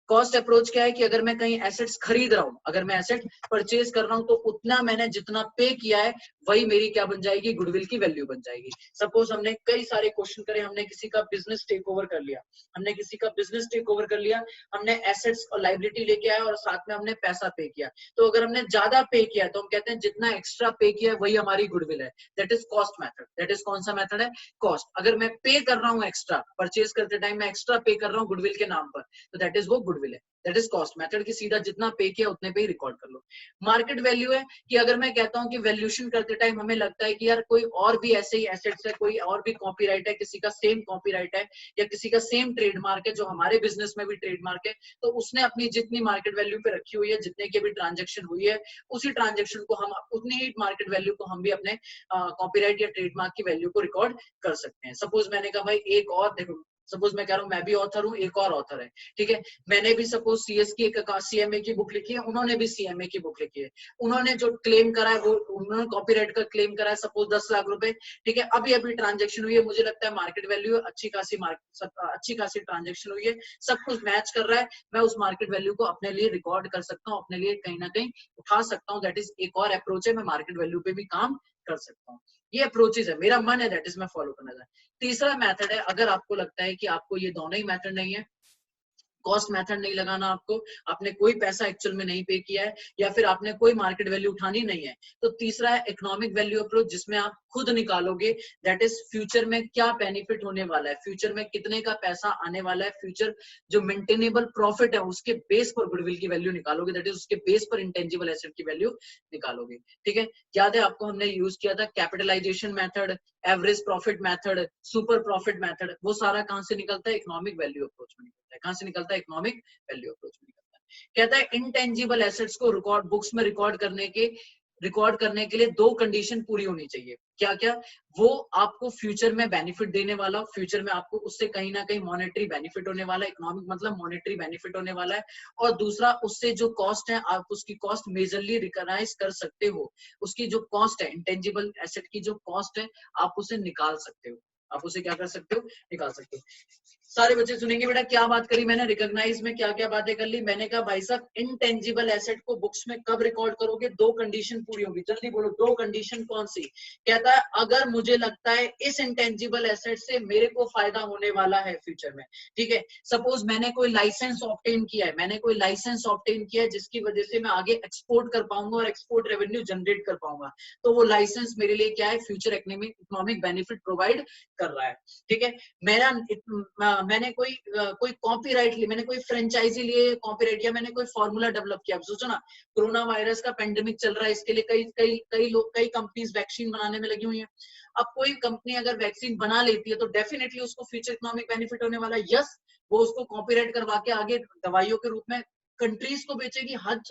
कॉस्ट अप्रोच क्या है कि अगर मैं कहीं एसेट्स खरीद रहा हूं, अगर मैं एसेट परचेज कर रहा हूं, तो उतना मैंने जितना पे किया है वही मेरी क्या बन जाएगी, गुडविल की वैल्यू बन जाएगी। सपोज हमने कई सारे क्वेश्चन करे, हमने किसी का बिजनेस टेक ओवर कर लिया, हमने किसी का बिजनेस टेक ओवर कर लिया, हमने एसेट्स और लाइबिलिटी लेके आया और साथ में हमने पैसा पे किया। तो अगर हमने ज्यादा पे किया तो हम कहते हैं जितना एक्स्ट्रा पे किया है वही हमारी गुडविल है। That is cost method. That is कौन सा मेथड है, कॉस्ट। अगर मैं पे कर रहा हूँ एक्स्ट्रा, परचेज करते टाइम मैं एक्स्ट्रा पे कर रहा हूँ गुडविल के नाम पर, तो दैट इज वो गुडविल है। दैट इज कॉस्ट मेथड की सीधा जितना पे किया उतने पे ही रिकॉर्ड कर लो। मार्केट वैल्यू है कि अगर मैं कहता हूं कि वैल्यूएशन करते टाइम हमें लगता है कि यार कोई और भी ऐसे ही एसेट्स है, कोई और भी कॉपीराइट है, किसी का सेम कॉपीराइट है या किसी का सेम ट्रेडमार्क है जो हमारे बिजनेस में भी ट्रेडमार्क है, तो उसने अपनी जितनी मार्केट वैल्यू पे रखी हुई है, जितने की भी ट्रांजेक्शन हुई है, उसी ट्रांजेक्शन को हम उतनी ही मार्केट वैल्यू को हम भी अपने कॉपीराइट या ट्रेडमार्क की वैल्यू को रिकॉर्ड कर सकते हैं। सपोज मैंने कहा भाई एक और देखो, सपोज मैं कह रहा हूं मैं भी ऑथर हूं, एक और ऑथर है, ठीक है। मैंने भी सपोज सीएस की एक सीएमए की बुक लिखी है, उन्होंने भी सीएमए की बुक लिखी है। उन्होंने जो क्लेम करा है वो उन्होंने कॉपीराइट का क्लेम करा है सपोज 10 लाख रुपए, ठीक है। अभी अभी ट्रांजेक्शन हुई है, मुझे लगता है मार्केट वैल्यू अच्छी खासी ट्रांजेक्शन हुई है, सब कुछ मैच कर रहा है, मैं उस मार्केट वैल्यू को अपने लिए रिकॉर्ड कर सकता हूँ, अपने लिए कहीं ना कहीं उठा सकता हूँ। दैट इज एक और अप्रोच है, मैं मार्केट वैल्यू पे भी काम कर सकता हूँ। ये अप्रोचेज है, मेरा मन है दैट इज मैं फॉलो करना चाहता हूं। तीसरा मेथड है, अगर आपको लगता है कि आपको ये दोनों ही मेथड नहीं है, कॉस्ट मेथड नहीं लगाना, आपको आपने कोई पैसा एक्चुअल में नहीं पे किया है या फिर आपने कोई मार्केट वैल्यू उठानी नहीं है, तो तीसरा है इकोनॉमिक वैल्यू अप्रोच, जिसमें आप खुद निकालोगे दैट इज फ्यूचर में क्या बेनिफिट होने वाला है, फ्यूचर में कितने का पैसा आने वाला है, फ्यूचर जो मेंटेनेबल प्रॉफिट है उसके बेस पर गुडविल की वैल्यू निकालोगे, दैट इज उसके बेस पर इंटेंजिबल एसेट की वैल्यू निकालोगे, ठीक है। याद है आपको हमने यूज किया था capitalisation method, average profit method, super profit method, वो सारा कहां से निकलता है, इकोनॉमिक वैल्यू अप्रोच में निकलता है। कहां से निकलता है, इकोनॉमिक वैल्यू अप्रोच में निकलता है। कहता है इनटेंजिबल एसेट्स को रिकॉर्ड बुक्स में रिकॉर्ड करने के लिए 2 कंडीशन पूरी होनी चाहिए। क्या क्या, वो आपको फ्यूचर में बेनिफिट देने वाला, फ्यूचर में आपको उससे कहीं ना कहीं मॉनेटरी बेनिफिट होने वाला है, इकोनॉमिक मतलब मॉनेटरी बेनिफिट होने वाला है, और दूसरा उससे जो कॉस्ट है आप उसकी कॉस्ट मेजरली रिकॉग्नाइज कर सकते हो, उसकी जो कॉस्ट है इंटेंजिबल एसेट की जो कॉस्ट है आप उसे निकाल सकते हो, आप उसे क्या कर सकते हो, निकाल सकते हो। सारे बच्चे सुनेंगे बेटा क्या बात करी मैंने, रिकॉग्नाइज में क्या क्या बातें कर ली मैंने। कहा भाई साहब इनटेंजिबल एसेट को बुक्स में कब रिकॉर्ड करोगे, 2 कंडीशन पूरी होगी, जल्दी बोलो 2 कंडीशन कौन सी। कहता है अगर मुझे लगता है इस इंटेंजिबल एसेट से मेरे को फायदा होने वाला है फ्यूचर में, ठीक है। सपोज मैंने कोई लाइसेंस ऑब्टेन किया है, मैंने कोई लाइसेंस ऑब्टेन किया है जिसकी वजह से मैं आगे एक्सपोर्ट कर पाऊंगा और एक्सपोर्ट रेवेन्यू जनरेट कर पाऊंगा, तो वो लाइसेंस मेरे लिए क्या है, फ्यूचर इकोनॉमिक बेनिफिट प्रोवाइड कर रहा है, ठीक है। मैंने कोई कॉपीराइट ली, मैंने कोई फ्रेंचाइजी लिए कॉपीराइट, या मैंने कोई फॉर्मूला डेवलप किया। सोचो ना कोरोना वायरस का पेंडेमिक चल रहा है, इसके लिए कई कंपनीज वैक्सीन बनाने में लगी हुई है। अब कोई कंपनी अगर वैक्सीन बना लेती है तो डेफिनेटली उसको फ्यूचर इकोनॉमिक बेनिफिट होने वाला है। यस, वो उसको कॉपीराइट करवा के आगे दवाइयों के रूप में कंट्रीज को बेचेगी, हद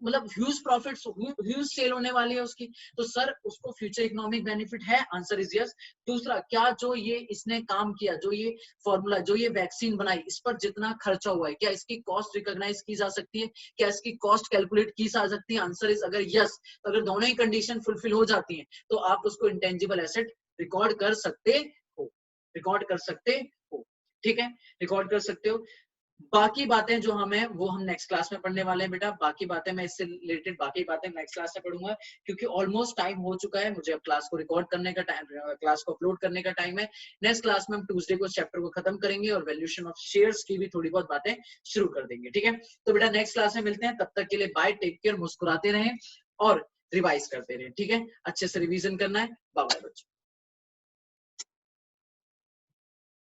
मतलब ह्यूज प्रॉफिट्स, ह्यूज सेल होने वाली है उसकी, तो सर उसको फ्यूचर इकोनॉमिक बेनिफिट है, आंसर इज यस। दूसरा, क्या जो ये इसने काम किया, जो ये फॉर्मूला, जो ये वैक्सीन बनाई, इस पर जितना खर्चा हुआ है क्या इसकी कॉस्ट रिकॉग्नाइज की जा सकती है, क्या इसकी कॉस्ट कैलकुलेट की जा सकती है, आंसर इज अगर यस, तो अगर दोनों ही कंडीशन फुलफिल हो जाती हैं तो आप उसको इंटेंजिबल एसेट रिकॉर्ड कर सकते हो, रिकॉर्ड कर सकते हो, ठीक है, रिकॉर्ड कर सकते हो। बाकी बातें जो हमें वो हम नेक्स्ट क्लास में पढ़ने वाले हैं बेटा, बाकी बातें मैं इससे रिलेटेड बाकी बातें नेक्स्ट क्लास में पढ़ूंगा, क्योंकि ऑलमोस्ट टाइम हो चुका है, मुझे अब क्लास को रिकॉर्ड करने का टाइम, क्लास को अपलोड करने का टाइम है। नेक्स्ट क्लास में हम ट्यूसडे को चैप्टर को खत्म करेंगे और वैल्यूएशन ऑफ शेयर्स की भी थोड़ी बहुत बातें शुरू कर देंगे, ठीक है। तो बेटा नेक्स्ट क्लास में मिलते हैं, तब तक के लिए बाय, टेक केयर, मुस्कुराते रहें और रिवाइज करते रहें, ठीक है, अच्छे से रिवीजन करना है। बाय बाय बच्चों।